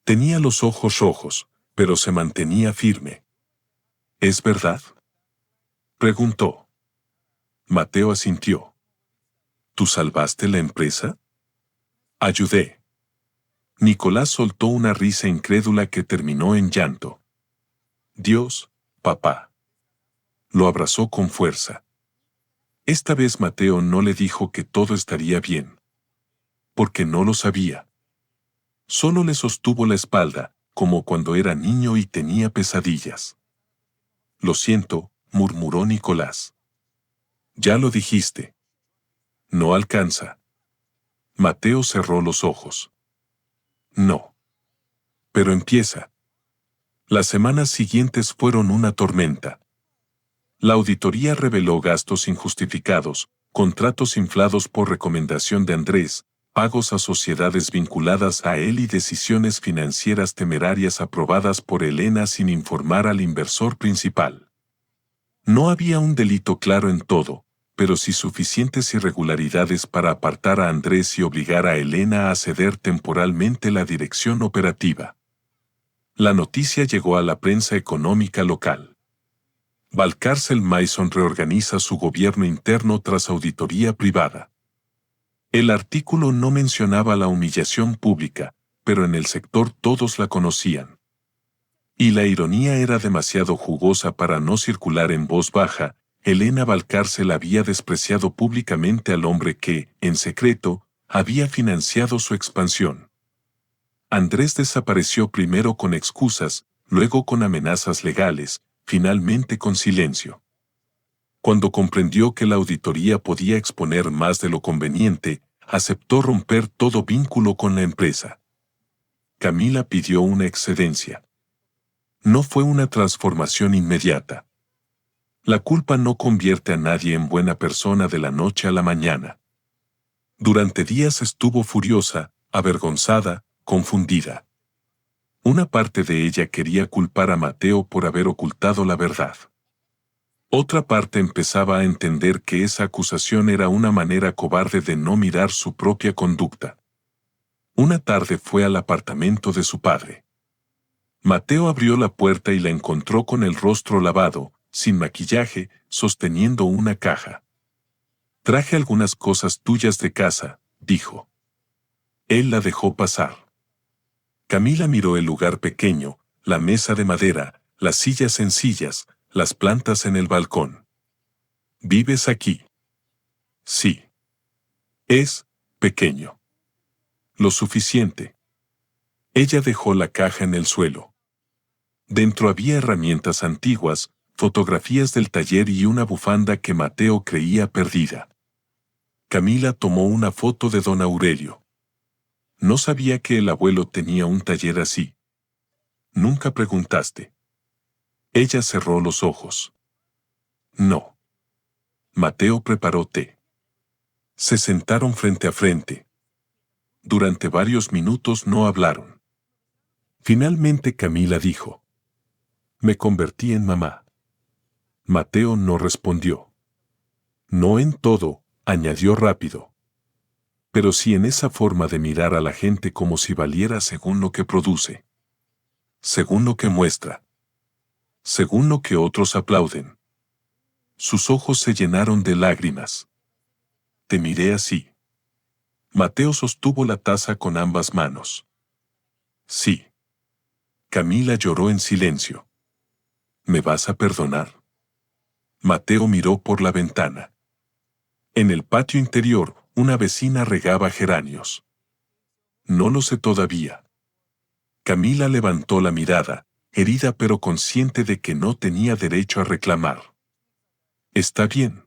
A: Tenía los ojos rojos, pero se mantenía firme. ¿Es verdad?, preguntó. Mateo asintió. ¿Tú salvaste la empresa? Ayudé. Nicolás soltó una risa incrédula que terminó en llanto. Dios, papá. Lo abrazó con fuerza. Esta vez Mateo no le dijo que todo estaría bien. Porque no lo sabía. Solo le sostuvo la espalda, como cuando era niño y tenía pesadillas. Lo siento, murmuró Nicolás. Ya lo dijiste. No alcanza. Mateo cerró los ojos. No. Pero empieza. Las semanas siguientes fueron una tormenta. La auditoría reveló gastos injustificados, contratos inflados por recomendación de Andrés, pagos a sociedades vinculadas a él y decisiones financieras temerarias aprobadas por Elena sin informar al inversor principal. No había un delito claro en todo, pero sí suficientes irregularidades para apartar a Andrés y obligar a Elena a ceder temporalmente la dirección operativa. La noticia llegó a la prensa económica local. Valcárcel Mason reorganiza su gobierno interno tras auditoría privada. El artículo no mencionaba la humillación pública, pero en el sector todos la conocían. Y la ironía era demasiado jugosa para no circular en voz baja. Elena Valcárcel había despreciado públicamente al hombre que, en secreto, había financiado su expansión. Andrés desapareció primero con excusas, luego con amenazas legales, finalmente con silencio. Cuando comprendió que la auditoría podía exponer más de lo conveniente, aceptó romper todo vínculo con la empresa. Camila pidió una excedencia. No fue una transformación inmediata. La culpa no convierte a nadie en buena persona de la noche a la mañana. Durante días estuvo furiosa, avergonzada, confundida. Una parte de ella quería culpar a Mateo por haber ocultado la verdad. Otra parte empezaba a entender que esa acusación era una manera cobarde de no mirar su propia conducta. Una tarde fue al apartamento de su padre. Mateo abrió la puerta y la encontró con el rostro lavado, sin maquillaje, sosteniendo una caja. Traje algunas cosas tuyas de casa, dijo. Él la dejó pasar. Camila miró el lugar pequeño, la mesa de madera, las sillas sencillas, las plantas en el balcón. ¿Vives aquí? Sí. Es pequeño. Lo suficiente. Ella dejó la caja en el suelo. Dentro había herramientas antiguas, fotografías del taller y una bufanda que Mateo creía perdida. Camila tomó una foto de don Aurelio. No sabía que el abuelo tenía un taller así. Nunca preguntaste. Ella cerró los ojos. No. Mateo preparó té. Se sentaron frente a frente. Durante varios minutos no hablaron. Finalmente Camila dijo. Me convertí en mamá. Mateo no respondió. No en todo, añadió rápido. Pero sí en esa forma de mirar a la gente como si valiera según lo que produce. Según lo que muestra. Según lo que otros aplauden. Sus ojos se llenaron de lágrimas. Te miré así. Mateo sostuvo la taza con ambas manos. Sí. Camila lloró en silencio. ¿Me vas a perdonar? Mateo miró por la ventana. En el patio interior, una vecina regaba geranios. No lo sé todavía. Camila levantó la mirada, herida pero consciente de que no tenía derecho a reclamar. Está bien.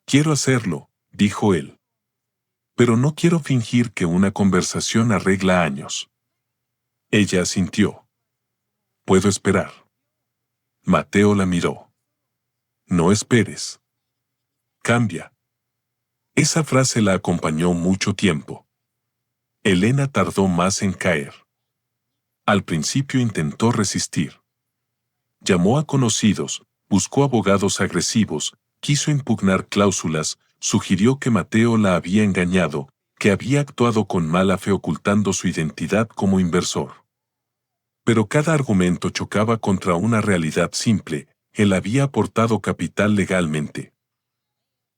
A: Quiero hacerlo, dijo él. Pero no quiero fingir que una conversación arregla años. Ella asintió. Puedo esperar. Mateo la miró. No esperes. Cambia. Esa frase la acompañó mucho tiempo. Elena tardó más en caer. Al principio intentó resistir. Llamó a conocidos, buscó abogados agresivos, quiso impugnar cláusulas, sugirió que Mateo la había engañado, que había actuado con mala fe ocultando su identidad como inversor. Pero cada argumento chocaba contra una realidad simple: él había aportado capital legalmente.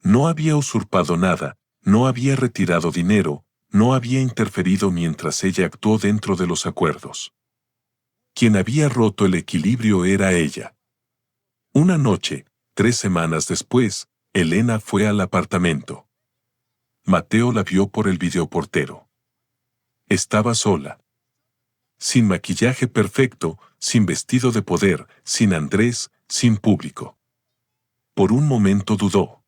A: No había usurpado nada, no había retirado dinero, no había interferido mientras ella actuó dentro de los acuerdos. Quien había roto el equilibrio era ella. Una noche, 3 semanas después, Elena fue al apartamento. Mateo la vio por el videoportero. Estaba sola. Sin maquillaje perfecto, sin vestido de poder, sin Andrés, sin público. Por un momento dudó.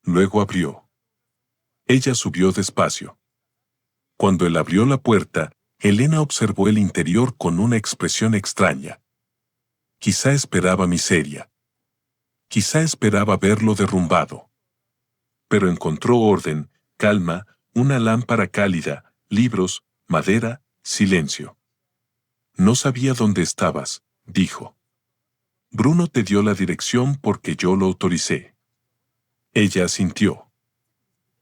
A: Luego abrió. Ella subió despacio. Cuando él abrió la puerta, Elena observó el interior con una expresión extraña. Quizá esperaba miseria. Quizá esperaba verlo derrumbado. Pero encontró orden, calma, una lámpara cálida, libros, madera, silencio. No sabía dónde estabas, dijo. Bruno te dio la dirección porque yo lo autoricé. Ella asintió.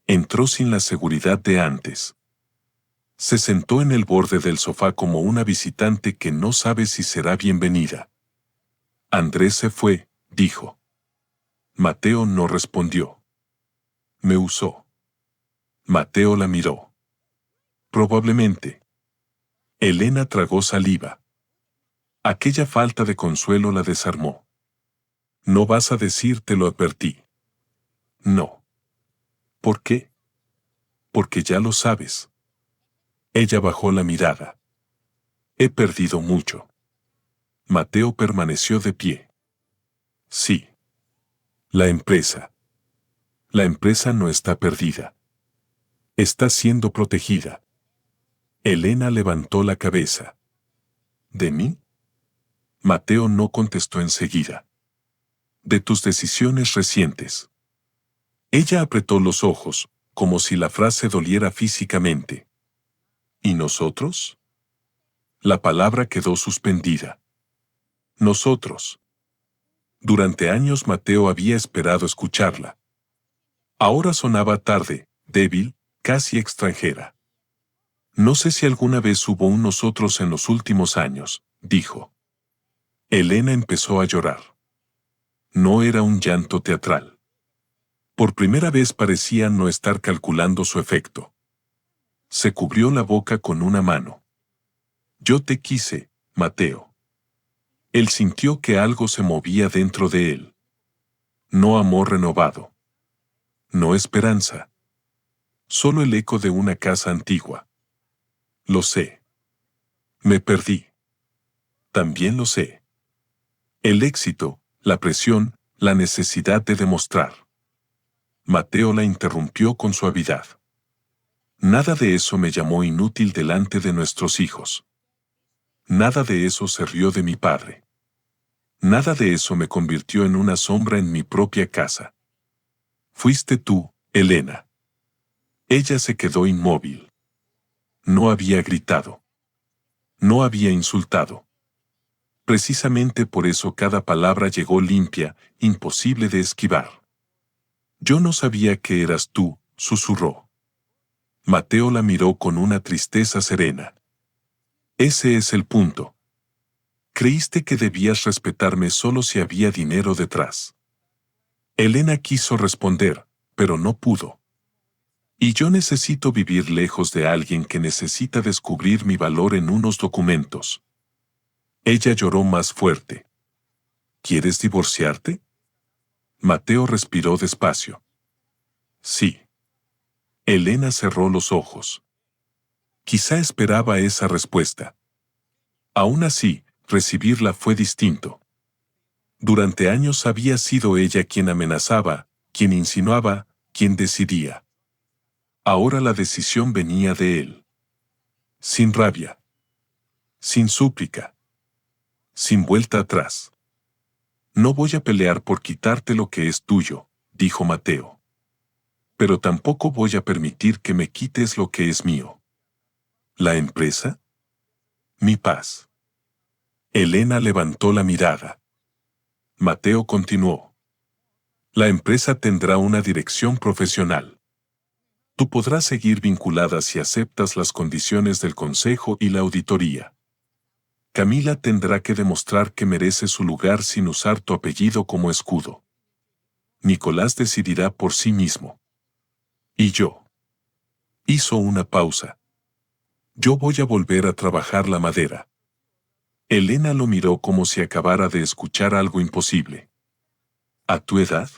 A: Entró sin la seguridad de antes. Se sentó en el borde del sofá como una visitante que no sabe si será bienvenida. Andrés se fue, dijo. Mateo no respondió. Me usó. Mateo la miró. Probablemente. Elena tragó saliva. Aquella falta de consuelo la desarmó. No vas a decir, te lo advertí. No. ¿Por qué? Porque ya lo sabes. Ella bajó la mirada. He perdido mucho. Mateo permaneció de pie. Sí. La empresa. La empresa no está perdida. Está siendo protegida. Elena levantó la cabeza. ¿De mí? Mateo no contestó enseguida. De tus decisiones recientes. Ella apretó los ojos, como si la frase doliera físicamente. ¿Y nosotros? La palabra quedó suspendida. Nosotros. Durante años Mateo había esperado escucharla. Ahora sonaba tarde, débil, casi extranjera. No sé si alguna vez hubo un nosotros en los últimos años, dijo. Elena empezó a llorar. No era un llanto teatral. Por primera vez parecía no estar calculando su efecto. Se cubrió la boca con una mano. Yo te quise, Mateo. Él sintió que algo se movía dentro de él. No amor renovado. No esperanza. Solo el eco de una casa antigua. Lo sé. Me perdí. También lo sé. El éxito, la presión, la necesidad de demostrar. Mateo la interrumpió con suavidad. Nada de eso me llamó inútil delante de nuestros hijos. Nada de eso se rió de mi padre. Nada de eso me convirtió en una sombra en mi propia casa. Fuiste tú, Elena. Ella se quedó inmóvil. No había gritado. No había insultado. Precisamente por eso cada palabra llegó limpia, imposible de esquivar. Yo no sabía que eras tú, susurró. Mateo la miró con una tristeza serena. Ese es el punto. Creíste que debías respetarme solo si había dinero detrás. Elena quiso responder, pero no pudo. Y yo necesito vivir lejos de alguien que necesita descubrir mi valor en unos documentos. Ella lloró más fuerte. ¿Quieres divorciarte? Mateo respiró despacio. Sí. Elena cerró los ojos. Quizá esperaba esa respuesta. Aún así, recibirla fue distinto. Durante años había sido ella quien amenazaba, quien insinuaba, quien decidía. Ahora la decisión venía de él. Sin rabia. Sin súplica. Sin vuelta atrás. No voy a pelear por quitarte lo que es tuyo, dijo Mateo. Pero tampoco voy a permitir que me quites lo que es mío. ¿La empresa? Mi paz. Elena levantó la mirada. Mateo continuó. La empresa tendrá una dirección profesional. Tú podrás seguir vinculada si aceptas las condiciones del consejo y la auditoría. Camila tendrá que demostrar que merece su lugar sin usar tu apellido como escudo. Nicolás decidirá por sí mismo. ¿Y yo? Hizo una pausa. Yo voy a volver a trabajar la madera. Elena lo miró como si acabara de escuchar algo imposible. ¿A tu edad?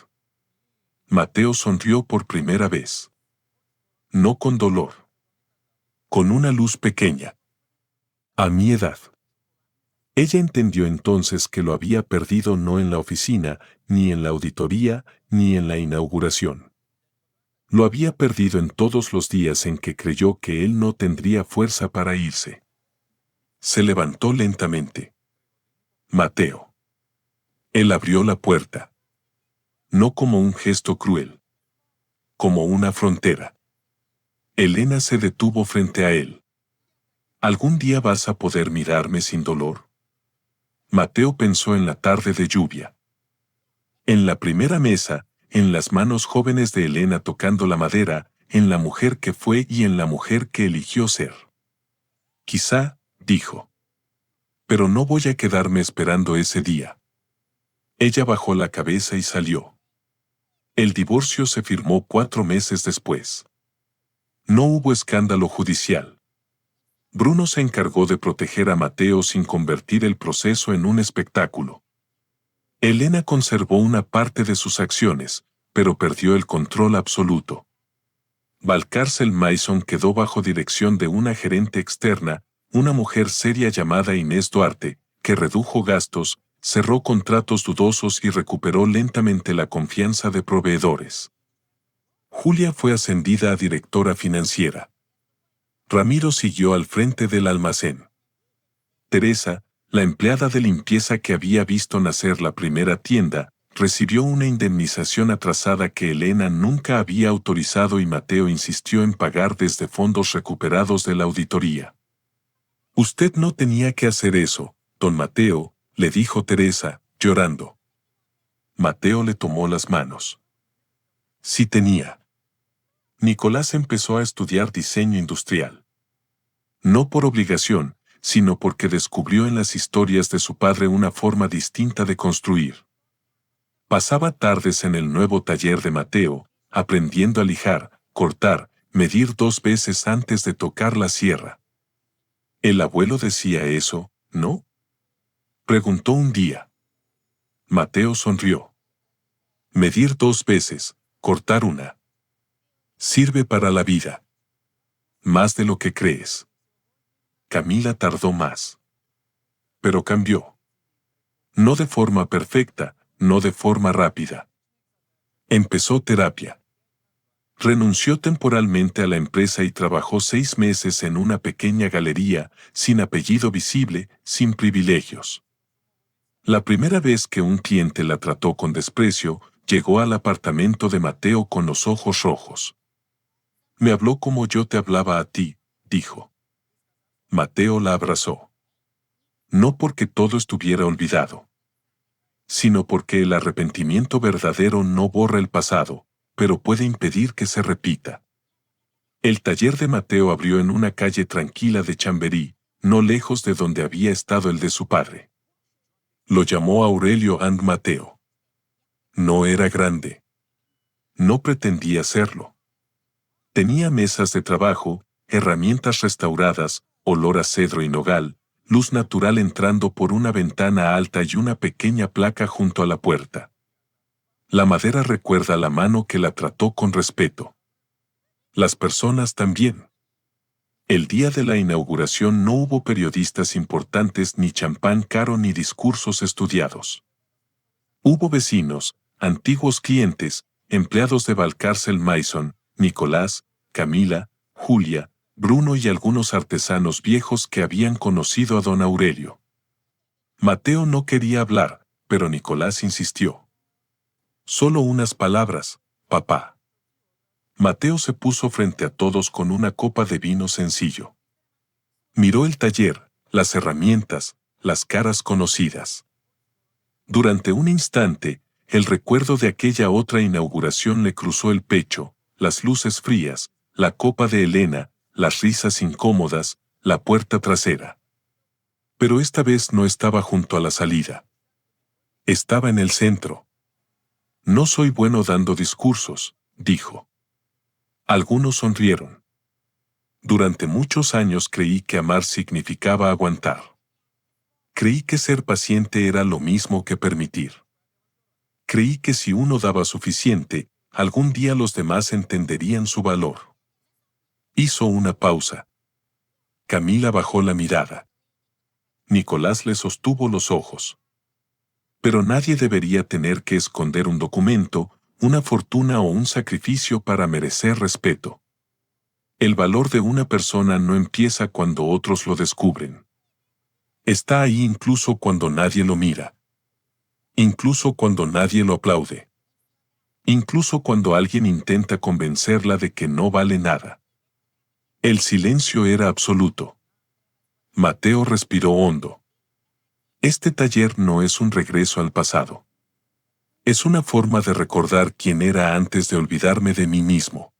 A: Mateo sonrió por primera vez. No con dolor. Con una luz pequeña. A mi edad. Ella entendió entonces que lo había perdido no en la oficina, ni en la auditoría, ni en la inauguración. Lo había perdido en todos los días en que creyó que él no tendría fuerza para irse. Se levantó lentamente. Mateo. Él abrió la puerta. No como un gesto cruel. Como una frontera. Elena se detuvo frente a él. ¿Algún día vas a poder mirarme sin dolor? Mateo pensó en la tarde de lluvia. En la primera mesa, en las manos jóvenes de Elena tocando la madera, en la mujer que fue y en la mujer que eligió ser. Quizá, dijo. Pero no voy a quedarme esperando ese día. Ella bajó la cabeza y salió. El divorcio se firmó 4 meses después. No hubo escándalo judicial. Bruno se encargó de proteger a Mateo sin convertir el proceso en un espectáculo. Elena conservó una parte de sus acciones, pero perdió el control absoluto. Valcárcel Mason quedó bajo dirección de una gerente externa, una mujer seria llamada Inés Duarte, que redujo gastos, cerró contratos dudosos y recuperó lentamente la confianza de proveedores. Julia fue ascendida a directora financiera. Ramiro siguió al frente del almacén. Teresa, la empleada de limpieza que había visto nacer la primera tienda, recibió una indemnización atrasada que Elena nunca había autorizado y Mateo insistió en pagar desde fondos recuperados de la auditoría. Usted no tenía que hacer eso, don Mateo, le dijo Teresa, llorando. Mateo le tomó las manos. Sí tenía. Nicolás empezó a estudiar diseño industrial. No por obligación, sino porque descubrió en las historias de su padre una forma distinta de construir. Pasaba tardes en el nuevo taller de Mateo, aprendiendo a lijar, cortar, medir 2 veces antes de tocar la sierra. ¿El abuelo decía eso, no? Preguntó un día. Mateo sonrió. Medir 2 veces, cortar una. Sirve para la vida. Más de lo que crees. Camila tardó más. Pero cambió. No de forma perfecta, no de forma rápida. Empezó terapia. Renunció temporalmente a la empresa y trabajó 6 meses en una pequeña galería, sin apellido visible, sin privilegios. La primera vez que un cliente la trató con desprecio, llegó al apartamento de Mateo con los ojos rojos. Me habló como yo te hablaba a ti, dijo. Mateo la abrazó. No porque todo estuviera olvidado, sino porque el arrepentimiento verdadero no borra el pasado, pero puede impedir que se repita. El taller de Mateo abrió en una calle tranquila de Chamberí, no lejos de donde había estado el de su padre. Lo llamó Aurelio and Mateo. No era grande. No pretendía serlo. Tenía mesas de trabajo, herramientas restauradas, olor a cedro y nogal, luz natural entrando por una ventana alta y una pequeña placa junto a la puerta. La madera recuerda la mano que la trató con respeto. Las personas también. El día de la inauguración no hubo periodistas importantes, ni champán caro, ni discursos estudiados. Hubo vecinos, antiguos clientes, empleados de Valcárcel Mason, Nicolás, Camila, Julia, Bruno y algunos artesanos viejos que habían conocido a don Aurelio. Mateo no quería hablar, pero Nicolás insistió. Solo unas palabras, papá. Mateo se puso frente a todos con una copa de vino sencillo. Miró el taller, las herramientas, las caras conocidas. Durante un instante, el recuerdo de aquella otra inauguración le cruzó el pecho, las luces frías, la copa de Elena, las risas incómodas, la puerta trasera. Pero esta vez no estaba junto a la salida. Estaba en el centro. No soy bueno dando discursos, dijo. Algunos sonrieron. Durante muchos años creí que amar significaba aguantar. Creí que ser paciente era lo mismo que permitir. Creí que si uno daba suficiente, algún día los demás entenderían su valor. Hizo una pausa. Camila bajó la mirada. Nicolás le sostuvo los ojos. Pero nadie debería tener que esconder un documento, una fortuna o un sacrificio para merecer respeto. El valor de una persona no empieza cuando otros lo descubren. Está ahí incluso cuando nadie lo mira. Incluso cuando nadie lo aplaude. Incluso cuando alguien intenta convencerla de que no vale nada. El silencio era absoluto. Mateo respiró hondo. Este taller no es un regreso al pasado. Es una forma de recordar quién era antes de olvidarme de mí mismo.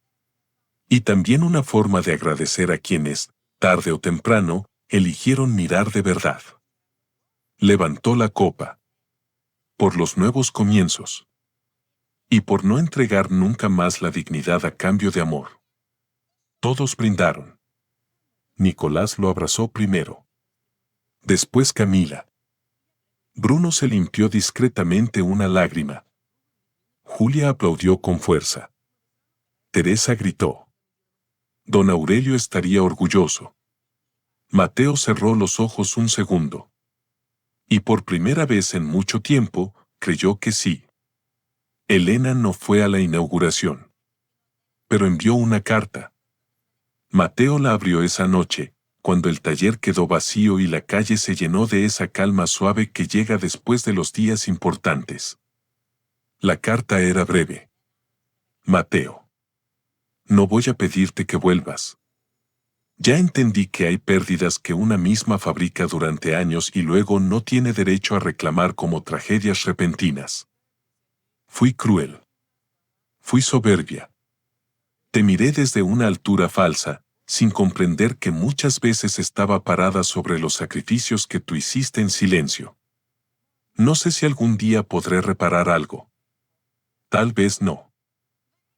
A: Y también una forma de agradecer a quienes, tarde o temprano, eligieron mirar de verdad. Levantó la copa. Por los nuevos comienzos. Y por no entregar nunca más la dignidad a cambio de amor. Todos brindaron. Nicolás lo abrazó primero. Después Camila. Bruno se limpió discretamente una lágrima. Julia aplaudió con fuerza. Teresa gritó. Don Aurelio estaría orgulloso. Mateo cerró los ojos un segundo. Y por primera vez en mucho tiempo, creyó que sí. Elena no fue a la inauguración. Pero envió una carta. Mateo la abrió esa noche, cuando el taller quedó vacío y la calle se llenó de esa calma suave que llega después de los días importantes. La carta era breve. Mateo. No voy a pedirte que vuelvas. Ya entendí que hay pérdidas que una misma fabrica durante años y luego no tiene derecho a reclamar como tragedias repentinas. Fui cruel. Fui soberbia. Te miré desde una altura falsa, sin comprender que muchas veces estaba parada sobre los sacrificios que tú hiciste en silencio. No sé si algún día podré reparar algo. Tal vez no.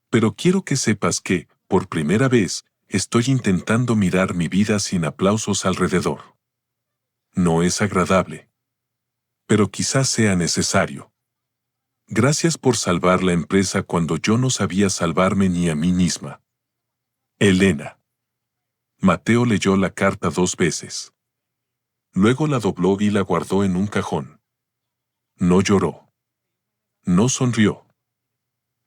A: Pero quiero que sepas que, por primera vez, estoy intentando mirar mi vida sin aplausos alrededor. No es agradable. Pero quizás sea necesario. Gracias por salvar la empresa cuando yo no sabía salvarme ni a mí misma. Elena. Mateo leyó la carta 2 veces. Luego la dobló y la guardó en un cajón. No lloró. No sonrió.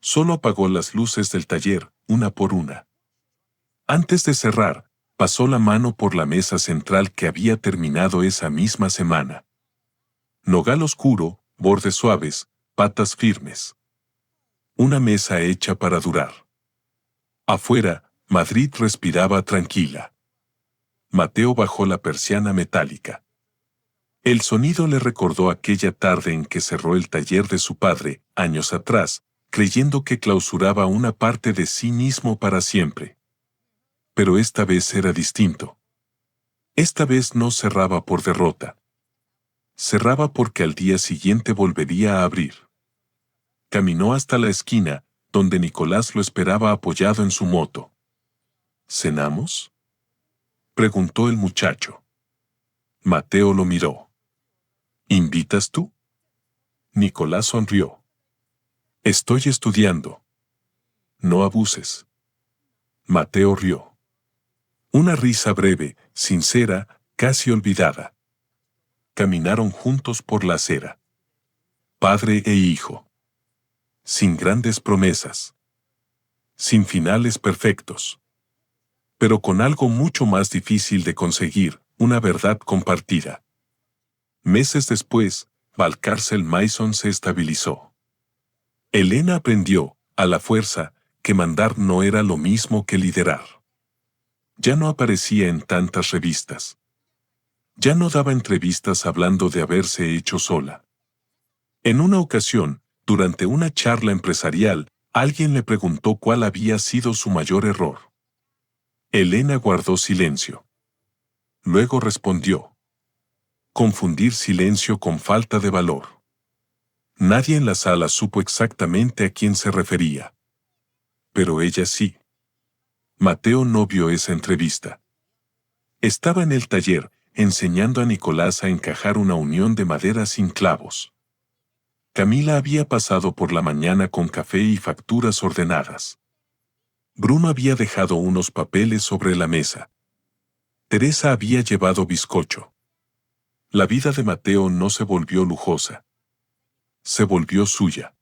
A: Solo apagó las luces del taller, una por una. Antes de cerrar, pasó la mano por la mesa central que había terminado esa misma semana. Nogal oscuro, bordes suaves, patas firmes. Una mesa hecha para durar. Afuera, Madrid respiraba tranquila. Mateo bajó la persiana metálica. El sonido le recordó aquella tarde en que cerró el taller de su padre, años atrás, creyendo que clausuraba una parte de sí mismo para siempre. Pero esta vez era distinto. Esta vez no cerraba por derrota. Cerraba porque al día siguiente volvería a abrir. Caminó hasta la esquina, donde Nicolás lo esperaba apoyado en su moto. ¿Cenamos?, preguntó el muchacho. Mateo lo miró. ¿Invitas tú? Nicolás sonrió. Estoy estudiando. No abuses. Mateo rió. Una risa breve, sincera, casi olvidada. Caminaron juntos por la acera. Padre e hijo. Sin grandes promesas. Sin finales perfectos. Pero con algo mucho más difícil de conseguir, una verdad compartida. Meses después, Valcárcel Mason se estabilizó. Elena aprendió, a la fuerza, que mandar no era lo mismo que liderar. Ya no aparecía en tantas revistas. Ya no daba entrevistas hablando de haberse hecho sola. En una ocasión, durante una charla empresarial, alguien le preguntó cuál había sido su mayor error. Elena guardó silencio. Luego respondió: confundir silencio con falta de valor. Nadie en la sala supo exactamente a quién se refería. Pero ella sí. Mateo no vio esa entrevista. Estaba en el taller, enseñando a Nicolás a encajar una unión de madera sin clavos. Camila había pasado por la mañana con café y facturas ordenadas. Bruno había dejado unos papeles sobre la mesa. Teresa había llevado bizcocho. La vida de Mateo no se volvió lujosa. Se volvió suya.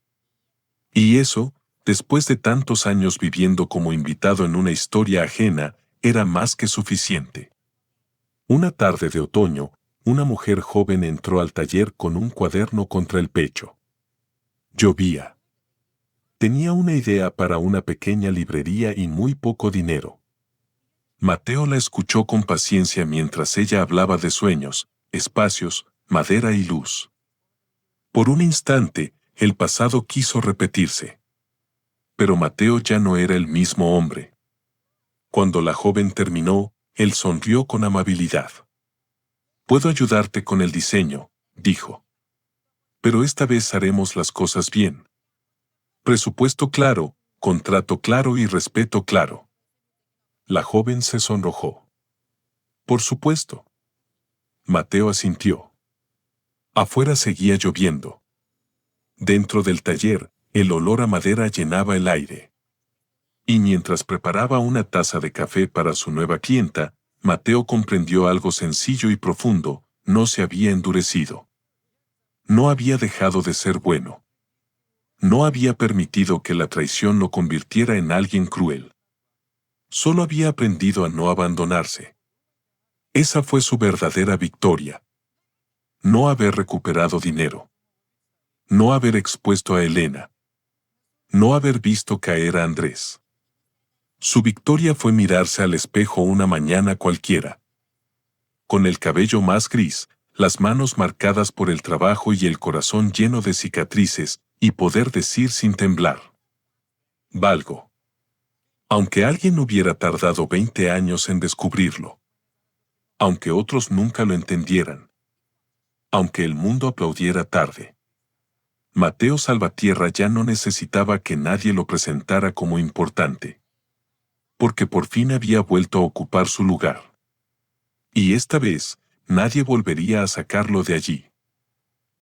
A: Y eso, después de tantos años viviendo como invitado en una historia ajena, era más que suficiente. Una tarde de otoño, una mujer joven entró al taller con un cuaderno contra el pecho. Llovía. Tenía una idea para una pequeña librería y muy poco dinero. Mateo la escuchó con paciencia mientras ella hablaba de sueños, espacios, madera y luz. Por un instante, el pasado quiso repetirse. Pero Mateo ya no era el mismo hombre. Cuando la joven terminó, él sonrió con amabilidad. «Puedo ayudarte con el diseño», dijo. «Pero esta vez haremos las cosas bien. Presupuesto claro, contrato claro y respeto claro». La joven se sonrojó. «Por supuesto». Mateo asintió. Afuera seguía lloviendo. Dentro del taller, el olor a madera llenaba el aire. Y mientras preparaba una taza de café para su nueva clienta, Mateo comprendió algo sencillo y profundo: no se había endurecido. No había dejado de ser bueno. No había permitido que la traición lo convirtiera en alguien cruel. Solo había aprendido a no abandonarse. Esa fue su verdadera victoria. No haber recuperado dinero. No haber expuesto a Elena. No haber visto caer a Andrés. Su victoria fue mirarse al espejo una mañana cualquiera. Con el cabello más gris, las manos marcadas por el trabajo y el corazón lleno de cicatrices, y poder decir sin temblar: «Valgo». Aunque alguien hubiera tardado 20 años en descubrirlo. Aunque otros nunca lo entendieran. Aunque el mundo aplaudiera tarde. Mateo Salvatierra ya no necesitaba que nadie lo presentara como importante. Porque por fin había vuelto a ocupar su lugar. Y esta vez, nadie volvería a sacarlo de allí.